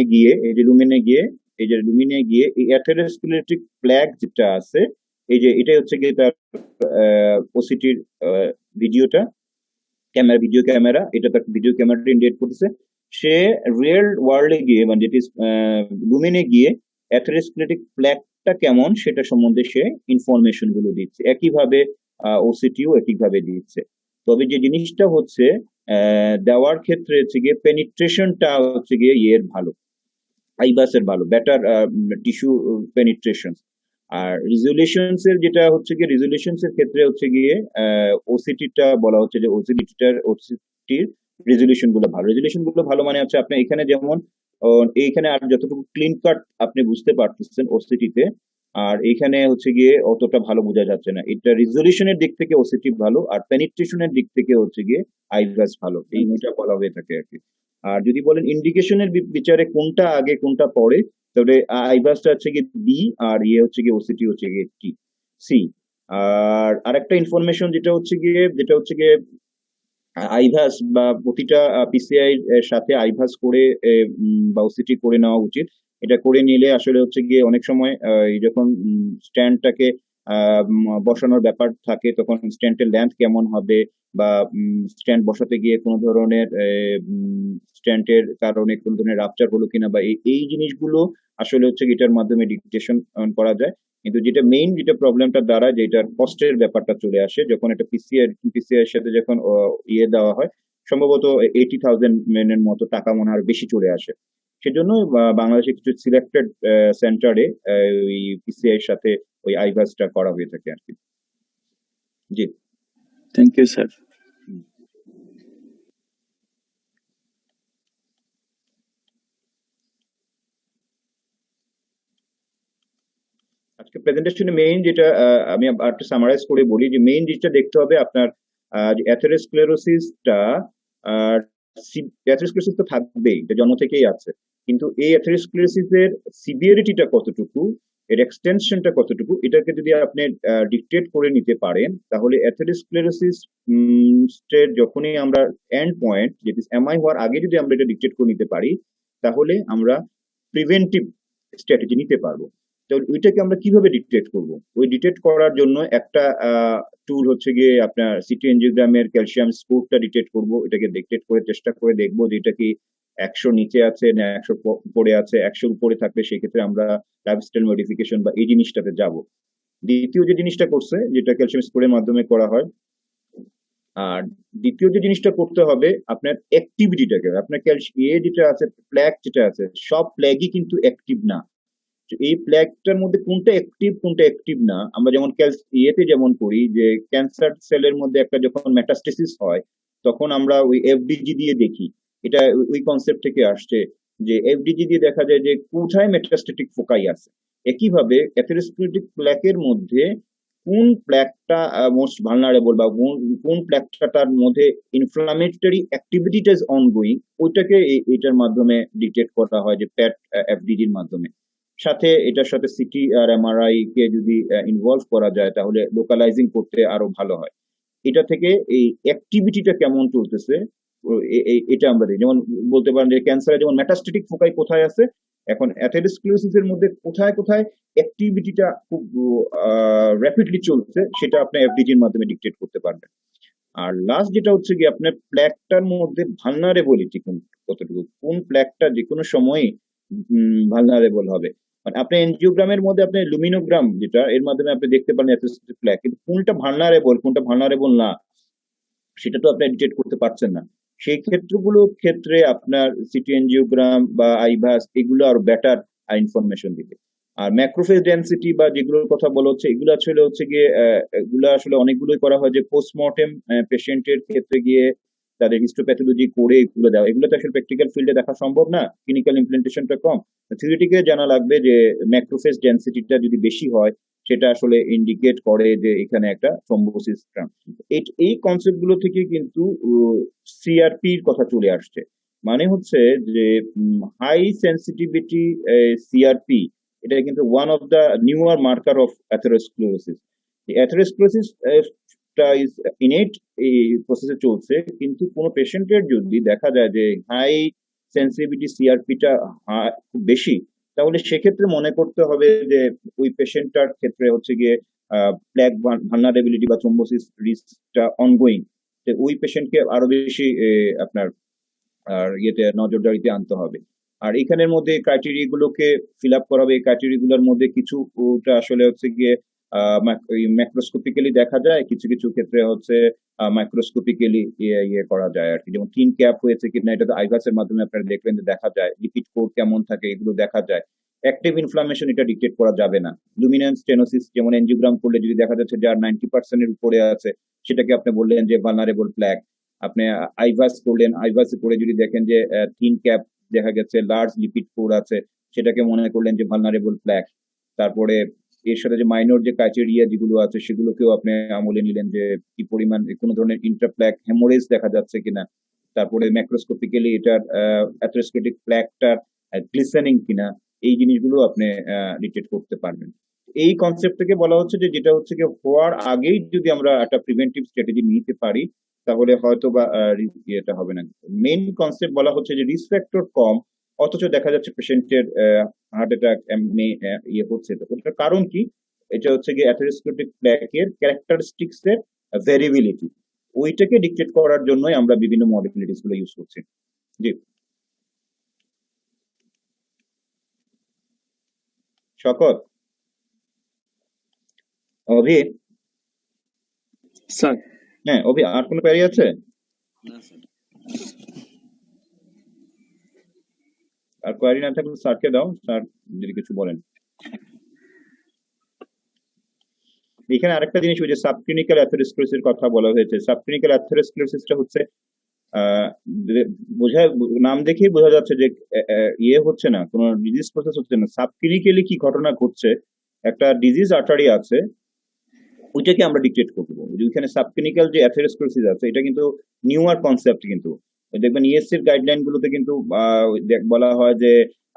গিয়ে এই অ্যাথেরোস্ক্লেরোটিক প্ল্যাক যেটা আছে, এই যে এটাই হচ্ছে গিয়ে তার ওসিটির ভিডিওটা ভিডিও ক্যামেরা, এটা তার ভিডিও ক্যামেরাটা ইন্ডিকেট করতেছে। সে রিয়েল ওয়ার্ল্ডে গিয়ে মানে যেটি লুমেনে গিয়ে অ্যাথেরোস্ক্লেরোটিক প্ল্যাকটা কেমন সেটা সম্বন্ধে সে ইনফরমেশন গুলো দিচ্ছে। একইভাবে ওসিটিও একইভাবে দিচ্ছে। তবে যে জিনিসটা হচ্ছে দেওয়ার ক্ষেত্রে হচ্ছে গিয়ে পেনিট্রেশনটা হচ্ছে গিয়ে ইয়ের ভালো, আইবাসের ভালো, বেটার টিস্যু পেনিট্রেশন। আর রিজলিউশনস এর যেটা হচ্ছে গিয়ে রিজলিউশনস এর ক্ষেত্রে হচ্ছে গিয়ে ওসিটিটা বলা হচ্ছে যে ওসিটির রেজলিউশন গুলো ভালো। রেজলিউশন গুলো ভালো মানে হচ্ছে আপনি এখানে যেমন এইখানে আর যতটুকু ক্লিন কাট আপনি বুঝতে পারতেছেন ওসিটিতে, আর এইখানে হচ্ছে গিয়ে অতটা ভালো বোঝা যাচ্ছে না। এটা রিজলিউশনের দিক থেকে ওসিটি ভালো, আর পেনিট্রেশনের দিক থেকে হচ্ছে গিয়ে আইভাস ভালো, এই দুইটা বলা হয়ে থাকে আর কি। আর যদি বলেন ইন্ডিকেশনের বিচারে কোনটা আগে কোনটা পরে, তবে আইভাসটা হচ্ছে গিয়ে বি, আর ইয়ে হচ্ছে গিয়ে ওসিটি হচ্ছে গিয়ে টি সি। আর আরেকটা ইনফরমেশন যেটা হচ্ছে গিয়ে আইভাস বা প্রতিটা পিসিআই এর সাথে আইভাস করে বা ওসিটি করে নেওয়া উচিত। এটা করে নিলে আসলে হচ্ছে গিয়ে অনেক সময় যখন স্ট্যান্ডটাকে বসানোর ব্যাপার থাকে তখন স্ট্যান্ডের লেন্থ কেমন হবে, বা স্ট্যান্ড বসাতে গিয়ে কোনো ধরনের স্ট্যান্ডের কারণে কোনো ধরনের রাপচার হলো কিনা, বা এই জিনিসগুলো আসলে হচ্ছে এটার মাধ্যমে ডিটেকশন করা যায়। কিন্তু যেটা মেইন যেটা প্রবলেমটা দাঁড়ায়, যেটার কস্টের ব্যাপারটা চলে আসে যখন একটা পিসিআই এর সাথে যখন ইয়ে দেওয়া হয়, সম্ভবত 80,000 এর মতো টাকা মনে হয় বেশি চলে আসে। সেজন্য বাংলাদেশে কিছু সিলেক্টেড সেন্টারে ওই পিসিআই এর সাথে ওই আইভাসটা করা হয়ে থাকে আর কি। জি, থ্যাংক ইউ স্যার। আজকে প্রেজেন্টেশনে মেইন যেটা আমি একটু সামারাইজ করে বলি, যে মেইন জিনিসটা দেখতে হবে আপনার অ্যাথেরোস্ক্লেরোসিসটা। অ্যাথেরোস্ক্লেরোসিস তো থাকবেই, এটা জন্ম থেকেই আছে, কিন্তু এই অ্যাথেরোস্ক্লেরোসিসের সিভিয়ারিটিটা কতটুকু, এর এক্সটেনশনটা কতটুকু, এটাকে যদি আপনি ডিকটেট করে নিতে পারেন, তাহলে অ্যাথেরোস্ক্লেরোসিস যখনই আমরা এন্ড পয়েন্ট যেটি এমআই হওয়ার আগে যদি আমরা এটা ডিকটেট করে নিতে পারি, তাহলে আমরা প্রিভেন্টিভ স্ট্র্যাটেজি নিতে পারবো। তো ওইটাকে আমরা কিভাবে ডিটেক্ট করব? ওই ডিটেক্ট করার জন্য একটা টুল হচ্ছে গিয়ে আপনার সিটি এনজিওগ্রামের ক্যালসিয়াম স্কোরটা ডিটেক্ট করব। এটাকে ডিটেক্ট করে চেষ্টা করে দেখবো যে এটা কি 100 নিচে আছে না 100 উপরে আছে। 100 উপরে থাকলে সেক্ষেত্রে আমরা লাইফস্টাইল মডিফিকেশন বা এই জিনিসটাতে যাব। দ্বিতীয় যে জিনিসটা করছে, যেটা ক্যালসিয়াম স্কোরের মাধ্যমে করা হয়, আর দ্বিতীয় যে জিনিসটা করতে হবে আপনার অ্যাক্টিভিটিটাকে, আপনার যেটা আছে প্ল্যাক যেটা আছে, সব প্ল্যাগই কিন্তু অ্যাক্টিভ না। এই প্ল্যাকটার মধ্যে কোনটা অ্যাক্টিভ না, আমরা যেমন ইয়েতে যেমন করি যে ক্যান্সার সেলের মধ্যে একটা যখন মেটাস্টেসিস হয় তখন আমরা ওই এফডিজি দিয়ে দেখি। এটা ওই কনসেপ্ট থেকে আসছে যে এফডিজি দিয়ে দেখা যায় যে কোথায় মেটাস্টেটিক ফোকাই আছে। একইভাবে অ্যাথেরোস্ক্লেরোটিক প্ল্যাকের মধ্যে কোন প্ল্যাকটা মোস্ট ভালনারেবল, বা কোন প্ল্যাকটার মধ্যে ইনফ্লামেটরি অ্যাক্টিভিটিটা ইজ অনগোয়িং, ওইটাকে এটার মাধ্যমে ডিটেক্ট করা হয় যে প্যাট এফডিজির মাধ্যমে। সাথে এটার সাথে সিটি আর এমআরআই কে যদি ইনভলভ করা যায় তাহলে লোকালাইজিং করতে আরো ভালো হয়। এটা থেকে এই অ্যাক্টিভিটিটা কেমন চলতেছে এটা আমরা দেখি। যেমন বলতে পারেন যে ক্যান্সারে যেমন মেটাস্টেটিক ফোকাই কোথায় আছে, এখন অ্যাথেরোস্ক্লেরোসিস এর মধ্যে কোথায় কোথায় অ্যাক্টিভিটিটা খুব র্যাপিডলি চলছে সেটা আপনি এফডিজির মাধ্যমে ডিকটেট করতে পারবেন। আর লাস্ট যেটা হচ্ছে কি আপনার প্ল্যাকটার মধ্যে ভালনারেবিলিটি কতটুকু, কোন প্ল্যাকটা যে কোনো সময় ভালনারেবল হবে। মানে আপনি এনজিওগ্রামের মধ্যে আপনি লুমিনোগ্রাম যেটা এর মাধ্যমে আপনি দেখতে পারেন অ্যাথেরোস্ক্লেরোটিক প্ল্যাক, কিন্তু কোনটা ভালনারেবল না সেটা তো আপনি ডিটেক্ট করতে পারছেন না। সেই ক্ষেত্রে আপনার সিটি এনজিওগ্রাম বা আইভাস এগুলো আরো বেটার ইনফরমেশন দিবে। আর ম্যাক্রোফেজ ডেনসিটি বা যেগুলোর কথা বলা হচ্ছে, এগুলো আসলে হচ্ছে গিয়ে এগুলো আসলে অনেকগুলোই করা হয় যে পোস্টমর্টেম পেশেন্টের ক্ষেত্রে গিয়ে তাদের হিস্টোপ্যাথোলজি করে এগুলো দেওয়া। এগুলো তো আসলে প্র্যাকটিক্যাল ফিল্ডে দেখা সম্ভব না, ক্লিনিক্যাল ইমপ্লিমেন্টেশনটা কম। থিওরিটিক্যাল জানা লাগবে যে ম্যাক্রোফেজ ডেনসিটিটা যদি বেশি হয় সেটা আসলে ইন্ডিকেট করে যে এখানে একটা থ্রম্বোসিস। এই কনসেপ্ট গুলো থেকে কিন্তু সিআরপির কথা চলে আসছে। মানে হচ্ছে যে হাই সেন্সিটিভিটি সিআরপি এটা কিন্তু one of the newer marker of atherosclerosis. Atherosclerosis টা ইজ ইনেট এই প্রসেসে চলছে, কিন্তু কোনো পেশেন্টের যদি দেখা যায় যে হাই সেন্সিটিভিটি সিআরপিটা খুব বেশি, তাহলে সেক্ষেত্রে মনে করতে হবে যে ওই পেশেন্টটার ক্ষেত্রে হচ্ছে গিয়ে প্ল্যাক ভালনারেবিলিটি বা থ্রম্বোসিস রিস্কটা অনগোয়িং। ওই পেশেন্টকে আরো বেশি আপনার ইয়েতে নজরদারিতে আনতে হবে। আর এখানের মধ্যে ক্রাইটেরিয়া গুলোকে ফিল আপ করা হবে। এই ক্রাইটেরিয়া গুলোর মধ্যে কিছু ওটা আসলে হচ্ছে গিয়ে ম্যাক্রোস্কোপিক্যালি দেখা যায়, কিছু কিছু ক্ষেত্রে হচ্ছে মাইক্রোস্কোপিক্যালি ইয়ে করা যায় আর কি। যেমন থিন ক্যাপ হয়েছে কিনা এটা তো আইভাসের মাধ্যমে আপনারা দেখবেন যে দেখা যায়, লিপিড কোড কেমন থাকে এগুলো দেখা যায়। অ্যাক্টিভ ইনফ্লামেশন এটা ডিটেক্ট করা যাবে না। লুমিনেন্স স্টেনোসিস যেমন এনজিওগ্রাম করলে যদি দেখা যাচ্ছে যার 90% এর উপরে আছে, সেটাকে আপনি বললেন যে ভালনারেবল প্ল্যাক। আপনি আইভাস করলেন, আইভাস করে যদি দেখেন যে থিন ক্যাপ দেখা গেছে, লার্জ লিপিড কোড আছে, সেটাকে মনে করলেন যে ভালনারেবল প্ল্যাক। তারপরে এর সাথে যে মাইনর যে ক্রাইটেরিয়া যেগুলো আছে সেগুলোকেও আপনি আমলে নিলেন যে কি পরিমাণ কোনো ধরনের ইন্ট্রাপ্ল্যাক হেমোরেজ দেখা যাচ্ছে কিনা। তারপরে ম্যাক্রোস্কোপিক্যালি এটার অ্যাথেরোস্ক্লেরোটিক প্ল্যাকটার গ্লিসেনিং কিনা, এই জিনিসগুলো আপনি ডিটেক্ট করতে পারবেন। এই কনসেপ্ট থেকে বলা হচ্ছে যে যেটা হচ্ছে কি হওয়ার আগেই যদি আমরা একটা প্রিভেন্টিভ স্ট্র্যাটেজি নিতে পারি, তাহলে হয়তো বা এটা হবে না। মেইন কনসেপ্ট বলা হচ্ছে যে রিস্ক ফ্যাক্টর কম, অথচ দেখা যাচ্ছে পেশেন্টের হার্ট অ্যাটাক এমনি ইয়ে হচ্ছে। তো ওটার কারণ কি? এটা হচ্ছে গিয়ে অ্যাথেরোস্ক্লেরোটিক প্ল্যাকের ক্যারেক্টারিস্টিক্স এর ভেরিয়েবিলিটি, ওইটাকে ডিকটেট করার জন্যই আমরা বিভিন্ন মডিফিলিটিস গুলো ইউজ করছি। জি শকত, অভি, স্যার হ্যাঁ অভি, আর কোনো প্যারি আছে? না স্যার। আর কোয়ারি না থাকলে স্যারকে দাও, স্যার যদি কিছু বলেন। এখানে আরেকটা জিনিস ওই যে সাবক্লিনিক্যাল অ্যাথেরোস্ক্লেরোসিসের কথা বলা হয়েছে। সাবক্লিনিক্যাল অ্যাথেরোস্ক্লেরোসিসটা হচ্ছে বোঝায়, নাম দেখেই বোঝা যাচ্ছে যে ইয়ে হচ্ছে না, কোনো ডিজিজ প্রসেস হচ্ছে না। সাবক্লিনিক্যালি কি ঘটনা ঘটছে, একটা ডিজিজ আর্টারি আছে, ওইটাকে আমরা ডিকটেট করবো। ওইখানে সাবক্লিনিক্যাল যে অ্যাথেরোস্ক্লেরোসিস আছে এটা কিন্তু নিউয়ার কনসেপ্ট, কিন্তু দেখবেন ইএসসির গাইডলাইন গুলোতে কিন্তু বলা হয় যে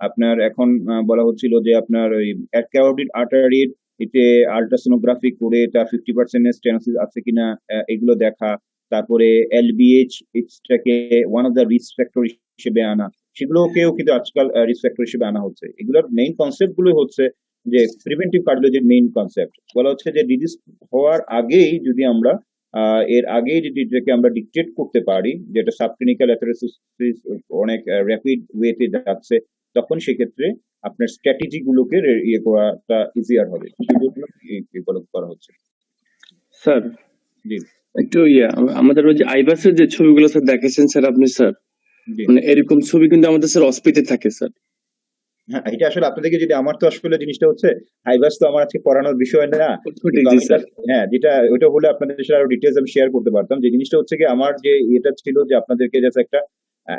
আপনার এখন বলা হচ্ছিল যে আপনার ওই ক্যারোটিড আর্টারির এতে আল্ট্রাসোনোগ্রাফি করে এটা 50% স্টেনোসিস আছে কিনা এগুলো দেখা, তারপরে এলবিএইচ এটাকে one of the risk factor হিসেবে আনা, সেগুলোকেও কিন্তু আজকাল রিস্ক ফ্যাক্টর হিসেবে আনা হচ্ছে। এগুলোর মেইন কনসেপ্ট গুলো হচ্ছে যে প্রিভেন্টিভ কার্ডিওলজির মেইন কনসেপ্ট বলা হচ্ছে যে ডিজিজ হওয়ার আগেই যদি আমরা এর আগেই যদি এটাকে আমরা ডিকটেট করতে পারি, যেটা সাবক্লিনিক্যাল অ্যাথেরোসিস অনেক র্যাপিড ওয়েতে যাচ্ছে, তখন সেক্ষেত্রে আপনার স্ট্র্যাটেজি গুলোকে ইয়ে করাটা ইজিয়ার হবে। সেগুলো করা হচ্ছে। স্যার জি একটু আমাদের ওই যে আইবাসের যে ছবিগুলো স্যার দেখেছেন স্যার আপনি, স্যার জি মানে এরকম ছবি কিন্তু আমাদের স্যার অস্পিতে থাকে স্যার। হ্যাঁ, এটা আসলে আপনাদেরকে যদি, আমার তো আসলে জিনিসটা হচ্ছে হাইবাস তো আমার আজকে পড়ানোর বিষয় না, ঠিক কিন্তু জি আমি স্যার। হ্যাঁ যেটা ওইটা হলে আপনাদের সাথে আরো ডিটেলস আমি শেয়ার করতে পারতাম। যে জিনিসটা হচ্ছে কি আমার যে এটা ছিল যে আপনাদেরকে জাস্ট একটা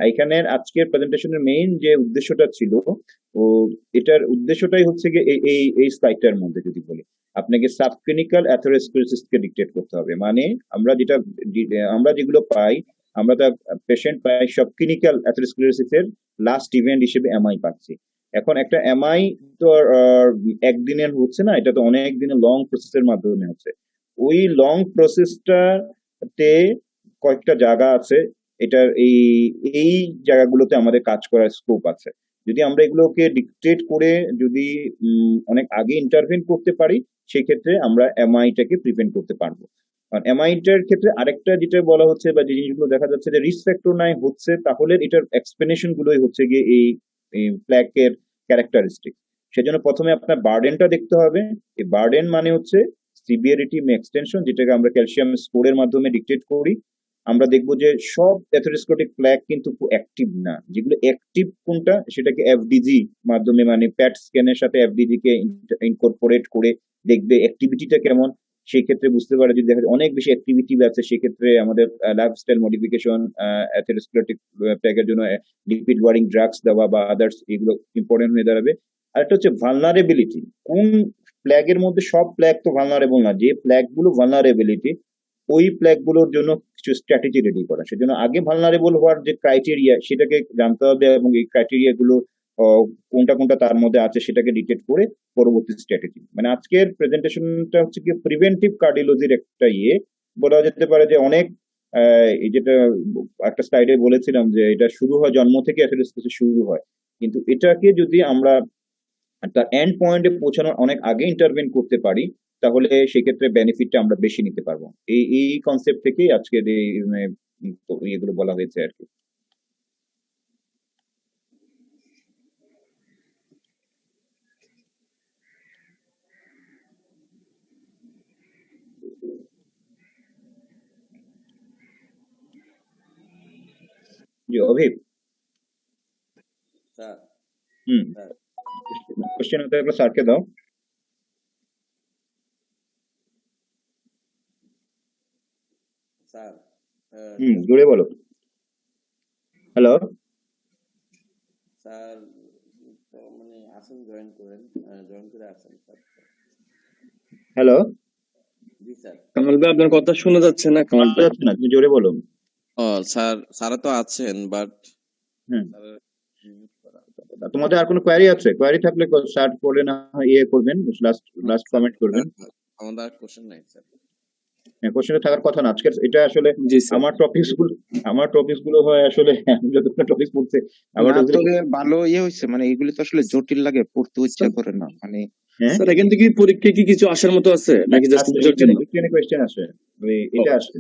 এখানের আজকের প্রেজেন্টেশনের মেইন যে উদ্দেশ্যটা ছিল, ও এটার উদ্দেশ্যটাই হচ্ছে কি এই স্লাইডটার মধ্যে যদি বলি, আপনাকে সাবক্লিনিক্যাল অ্যাথেরোস্ক্লেরোসিস কে ডিকটেট করতে হবে। মানে আমরা যেটা আমরা যেগুলো পাই, আমরা তার পেশেন্ট পাই সব ক্লিনিক্যাল অ্যাথেরোস্ক্লেরোসিস এর লাস্ট ইভেন্ট হিসেবে এমআই পাচ্ছি। এখন একটা এমআই তো একদিনের হচ্ছে না, এটা তো অনেক দিনের লং প্রসেসের মাধ্যমে হচ্ছে। ওই লং প্রসেসটাতে কয়েকটা জায়গা আছে, এটার এই জায়গাগুলোতে আমাদের কাজ করার স্কোপ আছে। যদি আমরা এগুলোকে ডিকটেট করে যদি অনেক আগে ইন্টারভেন করতে পারি, সেক্ষেত্রে আমরা এমআইটাকে প্রিভেন্ট করতে পারবো। আর এমআইটার ক্ষেত্রে আরেকটা যেটা বলা হচ্ছে বা যে জিনিসগুলো দেখা যাচ্ছে যে রিস্ক ফ্যাক্টর নাই হচ্ছে, তাহলে এটার এক্সপ্লেনেশন গুলোই হচ্ছে গিয়ে এই প্ল্যাকের ক্যারেক্টারিস্টিক। সেজন্য প্রথমে আপনার বার্ডেনটা দেখতে হবে। এই বার্ডেন মানে হচ্ছে সিভিয়ারিটি এক্সটেনশন, যেটাকে আমরা ক্যালসিয়াম স্কোরের মাধ্যমে ডিকটেট করি। আমরা দেখবো যে সব অ্যাথেরোস্ক্লেরোটিক প্ল্যাক কিন্তু অ্যাক্টিভ না। যেগুলো অ্যাক্টিভ কোনটা, সেটাকে এফডিজি মাধ্যমে মানে প্যাট স্ক্যানের সাথে এফডিজি কে ইনকর্পোরেট করে দেখবে অ্যাক্টিভিটিটা কেমন। সেই ক্ষেত্রে বুঝতে পারে যদি দেখা যায় অনেক বেশি অ্যাক্টিভিটি আছে, সেক্ষেত্রে আমাদের লাইফস্টাইল মডিফিকেশন, অ্যাথেরোস্ক্লেরোটিক প্ল্যাকের জন্য লিপিড ওয়ারিং ড্রাগস দেওয়া বা আদার্স, এগুলো ইম্পর্টেন্ট হয়ে দাঁড়াবে। আর একটা হচ্ছে ভালনারেবিলিটি। কোন প্ল্যাগের মধ্যে, সব প্ল্যাগ তো ভালনারেবল না, যে প্ল্যাগ গুলো ভালনারেবিলিটি ওই প্ল্যাগ গুলোর জন্য কিছু স্ট্র্যাটেজি রেডি করা। সেজন্য আগে ভালনারেবল হওয়ার যে ক্রাইটেরিয়া সেটাকে জানতে হবে এবং এই ক্রাইটেরিয়া গুলো কোনটা কোনটা তার মধ্যে আছে সেটাকে ডিটেক্ট করে পরবর্তী স্ট্র্যাটেজি, মানে আজকের প্রেজেন্টেশনটা হচ্ছে কি প্রিভেন্টিভ কার্ডিওলজির একটা বলা যেতে পারে যে অনেক এই যেটা একটা স্লাইডে বলেছিলাম যে এটা শুরু হয় জন্ম থেকে অ্যাথেরোস্ক্লেরোসিস শুরু হয়, কিন্তু এটাকে যদি আমরা তার এন্ড পয়েন্টে পৌঁছানোর অনেক আগে ইন্টারভেন করতে পারি তাহলে সেক্ষেত্রে বেনিফিটটা আমরা বেশি নিতে পারবো। এই কনসেপ্ট থেকেই আজকের এই এগুলো বলা হয়েছে আর কি। জি অভিপ, স্যার হুম, স্যার কোশ্চেন হতে থাকলে স্যারকে দাও। স্যার জোরে বলো। হ্যালো, স্যার মানে আসেন জয়েন করেন, জয়েন করে আসেন স্যার। হ্যালো, জি স্যার। কামাল ভাই আপনার কথা শোনা যাচ্ছে না কামাল ভাই। যাচ্ছে না, তুমি জোরে বলো। ও স্যার, স্যার তো আছেন বাট হুম, তোমাদের আর কোনো কোয়ারি আছে? কোয়ারি থাকলে স্যার করলে না হয় করবেন, লাস্ট কমেন্ট করবেন। আমাদের আর কোশ্চেন নাই স্যার। কোশ্চেনে থাকার কথা না আজকের, এটা আসলে জি স্যার। আমার টপিকস গুলো হয় আসলে যতগুলো টপিক পড়ছে আমার না তবে ভালো হয়েছে, মানে এগুলি তো আসলে জটিল লাগে, পড়তে ইচ্ছা করে না মানে। হ্যাঁ স্যার এখান থেকে পরীক্ষা কি কিছু আসার মতো আছে নাকি জাস্ট বোঝার জন্য? কোয়েশ্চেন আসে, এটা আসে,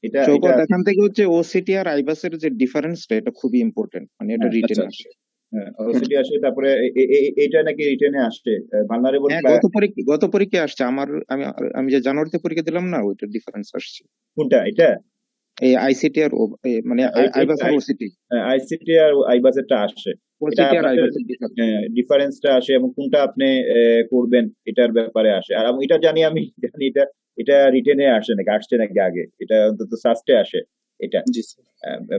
এটা জগৎ এটা এখান থেকে হচ্ছে ওসিটি আর আইবাসের যে ডিফারেন্সটা এটা খুবই ইম্পর্টেন্ট, মানে এটা রিটেন আচ্ছা। আসে। ওসিটি আসে, তারপরে এটা নাকি রিটেনে আসছে ভালনারেবল। হ্যাঁ, গত পরীক্ষা আসছে আমার, আমি যে জানুয়ারিতে পরীক্ষা দিলাম না, ওইটার ডিফারেন্স আসছে। কোনটা এটা? এই আইসিটি আর মানে আইবাস আর ওসিটি, আইসিটি আর আইবাসেরটা আসে, এটা ওসিটি আর আপনাদের আইবাসের ডিফারেন্স। ডিফারেন্সটা আসে এবং কোনটা আপনি করবেন এটার ব্যাপারে আসে। আর এটা আমি জানি এটা এটা রিটেনে আসে নাকি আসছে নাকি আগে, এটা অন্তত সাস্টে আসে। এটা জি স্যার।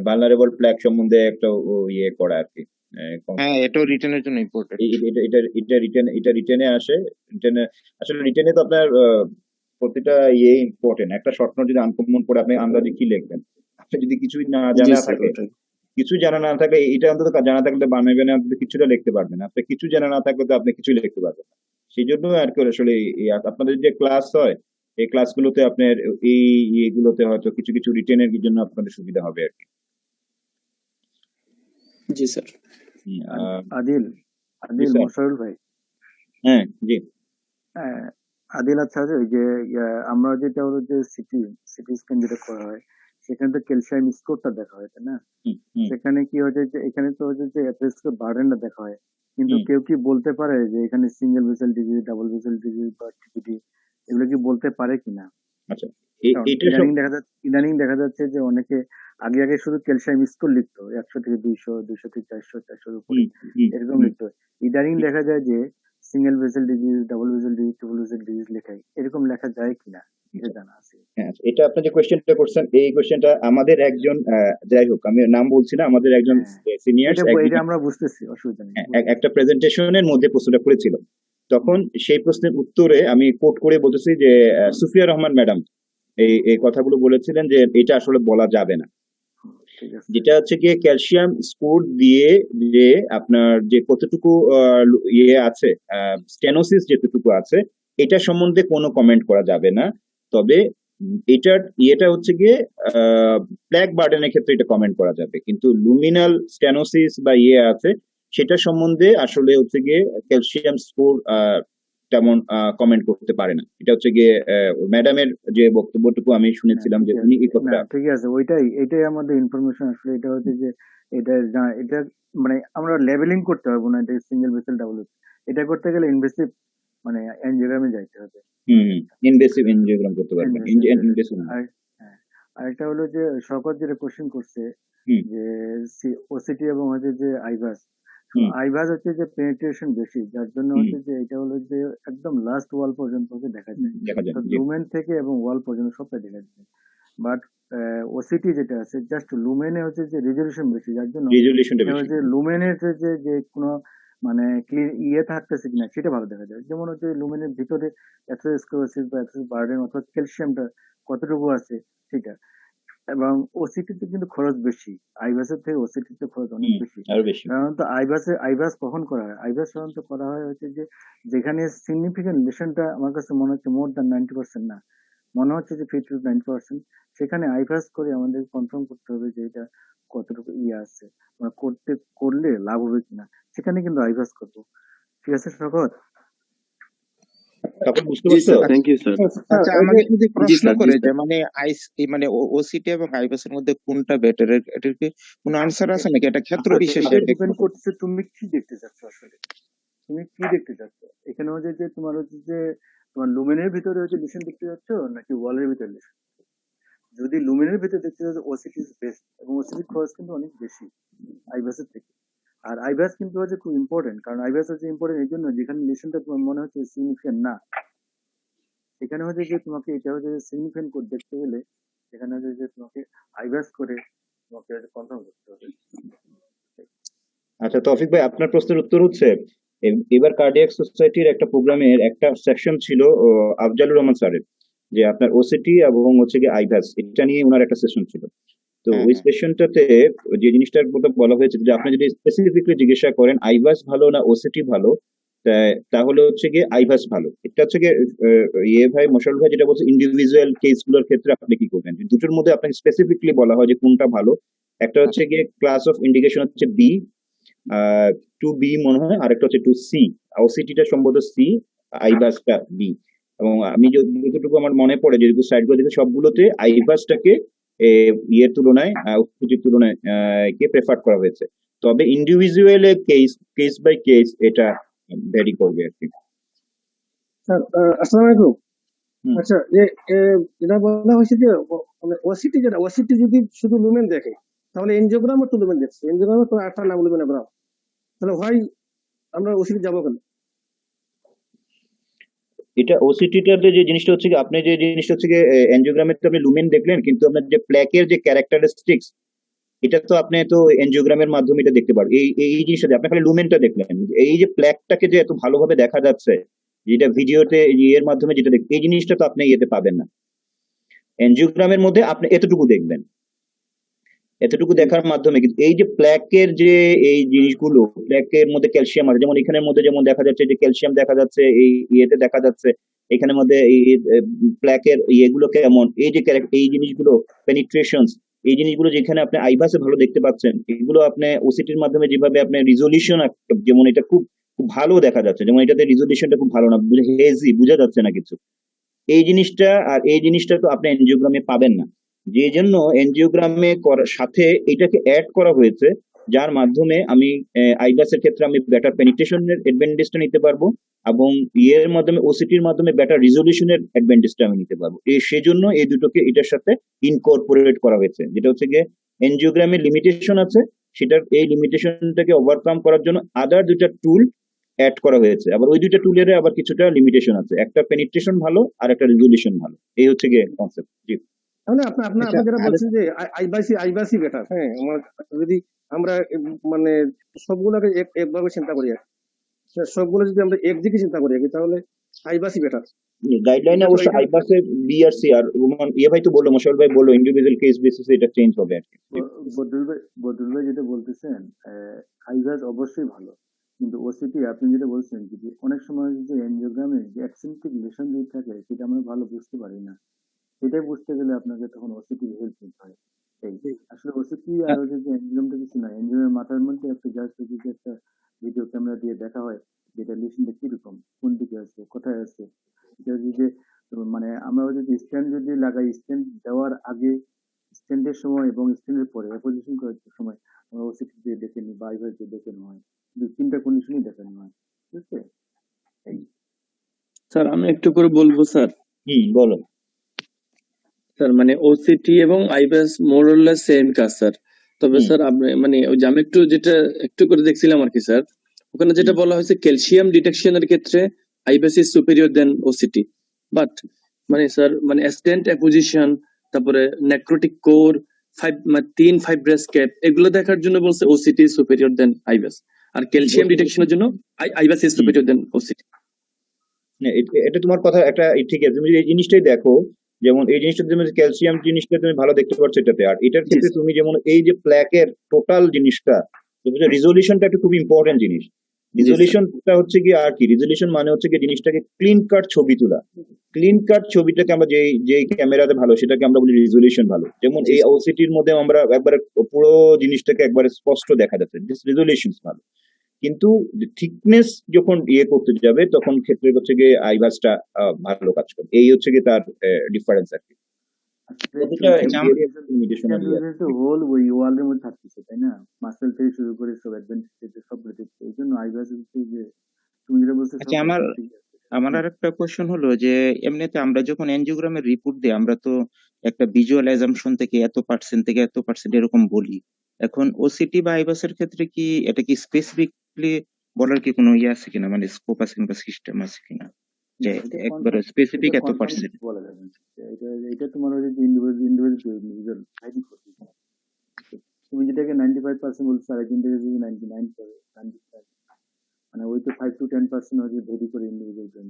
ভালনারেবল প্ল্যাগ সম্বন্ধে একটা করা আর কি। হ্যাঁ, এটাও রিটেনের জন্য ইম্পর্টেন্ট। এটা রিটেনে আসে। রিটেনে আসলে রিটেনে তো আপনার প্রতিটা ইম্পর্টেন্ট। একটা শর্ট নোট যদি আনকমন পড়ে আপনি আন্দাজে কি লিখবেন, আপনি যদি কিছুই না জি জানা স্যার থাকে, ওটাই। কিছু জানা না থাকে, এটা অন্তত জানা থাকলে বানাবেন, আপনি কিছুটা লিখতে পারবেন। আপনি কিছু জানা না থাকলে তো আপনি কিছুই লিখতে পারবেন না। সেই জন্য আর কি আসলে আপনাদের যে ক্লাস হয় এই ক্লাসগুলোতে আপনার এই ইয়েগুলোতে হয়তো কিছু কিছু রিটেনের জন্য আপনাদের সুবিধা হবে আর কি। জি স্যার। আদিল জি স্যার। মোশারুল ভাই, হ্যাঁ জি। আদিল আচ্ছা, ওই যে আমরা যেটা হলো যে সিটি স্ক্যান যেটা করা হয় সেখানে তো ক্যালসিয়াম স্কোরটা দেখা হয়, তাই না? সেখানে কি হচ্ছে যে এখানে তো হচ্ছে যে অ্যাথেরোস্ক্লেরোসিস বার্ডেনটা দেখা হয়, কিন্তু কেউ কি বলতে পারে যে এখানে single vessel disease, double vessel disease বা টিপিডি এগুলো কি বলতে পারে কিনা? আচ্ছা, কারণ এটা ইদানিং দেখা যাচ্ছে যে অনেকে আগে শুধু ক্যালসিয়াম স্কোর লিখতো 100 থেকে 200, 200 থেকে 400, 400 উপরে এরকম লিখতো। ইদানিং দেখা যায় যে single vessel disease, double vessel disease, triple vessel disease লেখায়, এরকম লেখা যায় কিনা এটা জানা আছে। হ্যাঁ, এটা আপনি যে কোয়েশ্চেনটা করছেন এই কোয়েশ্চেনটা আমাদের একজন যাই হোক আমি নাম বলছি না, আমাদের একজন সিনিয়র্স এটা আমরা বুঝতেছি, অসুবিধা নেই। একটা প্রেজেন্টেশনের মধ্যে প্রশ্নটা করেছিল, তখন সেই প্রশ্নের উত্তরে আমি কোট করে বলতেছি যে সুফিয়া রহমান ম্যাডাম এই কথাগুলো বলেছিলেন যে এটা আসলে বলা যাবে না। ঠিক আছে, যেটা হচ্ছে গিয়ে ক্যালসিয়াম স্কোর দিয়ে যে আপনার যে কতটুকু আছে, স্টেনোসিস যেটুকু আছে এটা সম্বন্ধে কোনো কমেন্ট করা যাবে না। তবে এটা হচ্ছে গিয়ে প্ল্যাক বার্ডেনের ক্ষেত্রে এটা কমেন্ট করা যাবে, কিন্তু লুমিনাল স্টেনোসিস বা আছে সেটা সম্বন্ধে আসলে হচ্ছে গিয়ে ক্যালসিয়াম স্কোর তেমন কমেন্ট করতে পারে না। এটা হচ্ছে গিয়ে ম্যাডামের যে বক্তব্যটুকু আমি শুনেছিলাম যে উনি এই কথাটা। ঠিক আছে, এটাই আমাদের ইনফরমেশন আসলে। এটা হচ্ছে যে এটা মানে আমরা লেভেলিং করতে পারবো না, এটা সিঙ্গেল ভেসেল ডাবল ভেসেল, এটা করতে গেলে ইনভেসিভ মানে এনজিওগ্রামে যাইতে হবে। ইনভেসিভ এনজিওগ্রাম করতে পারবেন। আরেকটা হলো যে শওকত যেটা কোশ্চেন করছে যে ওসিটি এবং হচ্ছে যে আইভাস হচ্ছে যে পেনিট্রেশন বেশি, যার জন্য হচ্ছে যে এটা হলো যে একদম লাস্ট ওয়াল পর্যন্ত দেখা যায়, লুমেন থেকে এবং ওয়াল পর্যন্ত সবটা দেখা যায়। বাট ওসিটি যেটা আছে জাস্ট লুমেনে হচ্ছে যে রেজলিউশন বেশি, যার জন্য হচ্ছে লুমেনের যে কোনো মানে থাকতেছে কিনা সেটা ভালো দেখা যায়। যেমন হচ্ছে লুমেনের ভিতরে অ্যাথেরোস্ক্লেরোসিস বা বার্ডেন অথবা ক্যালসিয়ামটা কতটুকু আছে সেটা। এবং ওসিটিতে কিন্তু খরচ বেশি, আইভাসের থেকে ওসিটিতে খরচ অনেক বেশি। আরো বেশি। সাধারণত আইভাস কখন করা হয়? আইভাস সাধারণত করা হয় হচ্ছে যে যেখানে সিগনিফিকেন্ট লেশনটা আমার কাছে মনে হচ্ছে মোর দ্যান 90% না, মনে হচ্ছে যে 50 to 90%, সেখানে আইভাস করে আমাদের কনফার্ম করতে হবে যে এটা কতটুকু ইয়ে আছে, মানে করলে লাভ হবে কিনা, সেখানে কিন্তু আইভাস করবো। ঠিক আছে শকত? তারপর বুঝতে জি পারছো? Sir, thank you sir. আচ্ছা আমাকে যদি জি প্রশ্ন স্যার, জি করে যে স্যার। মানে মানে ওসিটি এবং আইবাসের মধ্যে কোনটা বেটার, এটার কি কোনো আনসার আছে নাকি? এটা ক্ষেত্র বিশেষে এটা দেখতে ডিপেন্ড হবে। করছে তুমি কি দেখতে চাচ্ছ আসলে, তুমি কি দেখতে চাচ্ছ। এখানে হচ্ছে যে তোমার হচ্ছে যে তোমার লুমেনের ভিতরে হচ্ছে লিসেন দেখতে চাচ্ছ নাকি ওয়ালের ভিতরে লিসেন। যদি লুমেনের ভিতরে দেখতে চাচ্ছ ওসিটি ইজ বেস্ট, এবং ওসিটির খরচ কিন্তু অনেক বেশি আইবাসের থেকে। আর আইবাস কিন্তু হচ্ছে খুব ইম্পর্টেন্ট, কারণ আইবাস হচ্ছে ইম্পর্টেন্ট এই জন্য যেখানে লিসেনটা তোমার মনে হচ্ছে সিগনিফিকেন্ট না, এখানে হচ্ছে যে তোমাকে এটা হচ্ছে সিগনিফিকেন্ট কোড দেখতে গেলে এখানে হচ্ছে যে তোমাকে আইবাস করে তোমাকে কনফার্ম করতে হবে। আচ্ছা তৌফিক ভাই, আপনার প্রশ্নের উত্তর হচ্ছে এবার কার্ডিয়াক সোসাইটির একটা প্রোগ্রামের একটা সেকশন ছিল আফজালুর রহমান স্যারের, যে আপনার ওসিটি এবং হচ্ছে গিয়ে আইভাস, এটা নিয়ে ওনার একটা সেশন ছিল। তো হ্যাঁ ওই হ্যাঁ সেশনটাতে যে জিনিসটার কথা বলা হয়েছে যে আপনি যদি স্পেসিফিকলি জিজ্ঞাসা করেন আইভাস ভালো না ওসিটি ভালো, তাহলে হচ্ছে গিয়ে আইভাস ভালো। এটা হচ্ছে গিয়ে ভাই মশাল ভাই যেটা বলছে ইন্ডিভিজুয়াল কেসগুলোর ক্ষেত্রে আপনি কি করবেন, যে দুটোর মধ্যে আপনাকে স্পেসিফিকলি বলা হয় যে কোনটা ভালো। একটা হচ্ছে গিয়ে ক্লাস অফ ইন্ডিকেশন হচ্ছে বি, 2B মনে হয়, আরেকটা হচ্ছে 2C। ওসিটিটা সম্ভবত সি, আইভাসটা বি। এবং আমি যতটুকু আমার মনে পড়ে যেটুকু সাইডগুলো দেখে সবগুলোতে আইভাসটাকে ইয়ের তুলনায় ওসিটির তুলনায় কে প্রেফার করা হয়েছে। তবে ইন্ডিভিজুয়াল কেস বাই কেস এটা ভ্যারি করবে আর কি। স্যার আসসালামু আলাইকুম। হুম। আচ্ছা যেটা বলা হয়েছে যে ওসিটি যদি শুধু লুমেন দেখে তাহলে এনজিওগ্রামও তো লুমেন দেখছে, এনজিওগ্রামও তো একটা নাম লুমেনোগ্রাম, তাহলে হয় আমরা ওসিটি যাবো কেন? এটা ওসিটিটাতে যে জিনিসটা হচ্ছে কি, আপনি যে জিনিসটা হচ্ছে কি এনজিওগ্রামের তো আপনি লুমেন দেখলেন, কিন্তু আপনার যে প্ল্যাকের যে ক্যারেক্টারিস্টিক্স এটা তো আপনি তো এনজিওগ্রামের মাধ্যমে এটা দেখতে পারবেন। এই এই জিনিসটা আপনি খালি লুমেনটা দেখলেন, এই যে প্ল্যাকটাকে যে এত ভালোভাবে দেখা যাচ্ছে যেটা ভিডিওতে এর মাধ্যমে যেটা দেখ, এই জিনিসটা তো আপনি ইয়েতে পাবেন না। এনজিওগ্রামের মধ্যে আপনি এতটুকু দেখবেন, এতটুকু দেখার মাধ্যমে কিন্তু এই যে প্ল্যাকের যে এই জিনিসগুলো, প্ল্যাকের মধ্যে ক্যালসিয়াম আছে, যেমন এখানের মধ্যে যেমন দেখা যাচ্ছে যে ক্যালসিয়াম দেখা যাচ্ছে, এই ইয়েতে দেখা যাচ্ছে এখানের মধ্যে এই প্ল্যাকের ইয়েগুলো কেমন, এই যে এই জিনিসগুলো পেনিট্রেশনস, এই জিনিসগুলো যেখানে আপনি আইভাসে ভালো দেখতে পাচ্ছেন, এগুলো আপনি ওসিটির মাধ্যমে যেভাবে আপনি রিজলিউশন, যেমন এটা খুব খুব ভালো দেখা যাচ্ছে, যেমন এটাতে রিজলিউশনটা খুব ভালো না, হেজি, বোঝা যাচ্ছে না কিছু। এই জিনিসটা আর এই জিনিসটা তো আপনি এনজিওগ্রামে পাবেন না। যে জন্য এনজিওগ্রামে সাথে এটাকে অ্যাড করা হয়েছে, যার মাধ্যমে আমি আইভাসের ক্ষেত্রে আমি বেটার পেনিট্রেশনের অ্যাডভান্টেজটা নিতে পারবো, এবং ইয়ের মাধ্যমে ওসিটির মাধ্যমে বেটার রিজলিউশনের অ্যাডভান্টেজটা আমি নিতে পারবো। সেজন্য এই দুটোকে এটার সাথে ইনকর্পোরেট করা হয়েছে, যেটা হচ্ছে গিয়ে এনজিওগ্রামের লিমিটেশন আছে, সেটার এই লিমিটেশনটাকে ওভারকাম করার জন্য আদার দুটা টুল অ্যাড করা হয়েছে। আবার ওই দুইটা টুলের আবার কিছুটা লিমিটেশন আছে, একটা পেনিট্রেশন ভালো আর একটা রেজলিউশন ভালো। এই হচ্ছে গিয়ে কনসেপ্ট। জি তাহলে আপনি আচ্ছা যেটা বলছেন যে আইবাসি বেটার, হ্যাঁ যদি আমরা মানে সবগুলোকে একভাবে চিন্তা করি, সবগুলো যদি আমরা একদিকে চিন্তা করি তাহলে আইবাসি বেটার। গাইডলাইনে অবশ্য আইবাসের বি আর সি, আর ইয়ে ভাই তো বললো, মশাল ভাই বললো ইন্ডিভিজুয়াল কেস বেসিসে এটা চেঞ্জ হবে আর কি। বদরুল ভাই যেটা বলতেছেন, আইভাস অবশ্যই ভালো, কিন্তু ওসিটি আপনি যেটা বলছেন যদি অনেক সময় যে এনজিওগ্রামে যে অ্যাকসেন্ট্রিক লেশন যদি থাকে সেটা আমরা ভালো বুঝতে পারি না, সেটাই বুঝতে গেলে আপনাকে তখন ওসিটি হেল্প নিতে হয়। এই আসলে ওসিটি আর হচ্ছে যে এনজিওগ্রামটা কিছু না, এনজিওগ্রামের মাথার মধ্যে একটা জাস্ট যদি একটা ভিডিও ক্যামেরা দিয়ে দেখা হয় যেটা লেশনটা কিরকম, কোন দিকে আছে, কোথায় আছে, এটা যদি মানে আমরা যদি স্ট্যান্ড যদি লাগাই, স্ট্যান্ড দেওয়ার আগে, স্ট্যান্ডের সময় এবং স্ট্যান্ডের পরে অ্যাপোজিশন করার সময় আমরা ওসিটি দিয়ে দেখে নিই বা আইভাস দিয়ে দেখে নেওয়া হয়, তিনটা কন্ডিশনই দেখানো হয়। ঠিক আছে? এই স্যার আমি একটু করে বলবো স্যার। বলো। স্যার মানে ওসিটি এবং আইবাস মোরলেস সেম কাজ স্যার, তবে স্যার আপনি মানে ওই যে আমি যেটা একটু করে দেখছিলাম আর কি স্যার, ওখানে যেটা বলা হয়েছে ক্যালসিয়াম ডিটেকশনের ক্ষেত্রে IVUS is superior than OCT, but মানে স্যার মানে স্টেন্ট অ্যাপোজিশন, তারপরে নেক্রোটিক কোর, 3 ফাইব্রাস ক্যাপ, এগুলো দেখার জন্য বলছে OCT is superior than IVUS, আর ক্যালসিয়াম ডিটেকশনের জন্য IVUS is superior than OCT. এটা তোমার কথা একটা ঠিক আছে, তুমি এই জিনিসটাই দেখো যেমন এই জিনিসটা তুমি ক্যালসিয়াম জিনিসটা তুমি ভালো দেখতে পাচ্ছ এটাতে, আর এটার জি ক্ষেত্রে তুমি যেমন এই যে প্ল্যাকের টোটাল জিনিসটা, রিজলিউশনটা একটা খুব ইম্পর্টেন্ট জিনিস। জি স্যার রিজলিউশনটা হচ্ছে কি আর কি, রিজলিউশন মানে হচ্ছে কি জিনিসটাকে ক্লিন কাট ছবি তোলা। ক্লিন কাট ছবিটাকে আমরা যেই যেই ক্যামেরাতে ভালো সেটাকে আমরা বলি রিজলিউশন ভালো। যেমন জি এই স্যার ওসিটির মধ্যে আমরা একবারে পুরো জিনিসটাকে একবারে স্পষ্ট দেখা যাচ্ছে, রিজলিউশন ভালো। কিন্তু থিকনেস যখন করতে যাবে তখন ক্ষেত্রে হচ্ছে গিয়ে আইভাসটা ভালো কাজ করে। এই হচ্ছে গিয়ে তার ডিফারেন্স আর কি। প্রতিটা আচ্ছা লিমিটেশনাল হোল ওই ওয়ালের মধ্যে থাকতেছে, তাই না? মাসেল থেকে শুরু করে সব অ্যাডভান্টেজ সবগুলো দেখতে, এই জন্য আইভাস হচ্ছে যে তুমি যেটা বলছো আচ্ছা সব আমার ঠিক আছে। আমার আর একটা কোশ্চেন হলো যে এমনিতে আমরা যখন এনজিওগ্রামের রিপোর্ট দিই আমরা তো একটা ভিজুয়াল অ্যাজাম্পশন থেকে এত পার্সেন্ট থেকে এত পার্সেন্ট এরকম বলি। এখন ওসিটি বা আইবাসের ক্ষেত্রে কি এটা কি স্পেসিফিকলি বলার কি কোনো ইয়ে আছে কিনা, মানে স্কোপ আছে কিনা, সিস্টেম আছে কিনা যে না, এটা একবারে কনফার্ম, স্পেসিফিক এটা এত কনফার্ম পার্সেন্ট? বলা যাবে না। এটা এটা তোমার হচ্ছে ইন্ডিভিজুয়াল হাইডিং করতে হবে। তুমি যেটাকে 95% বলছো আর একজন থেকে যদি 99 করে 95, মানে ওই তো 5 to 10% হচ্ছে ভেরি করে ইন্ডিভিজুয়াল।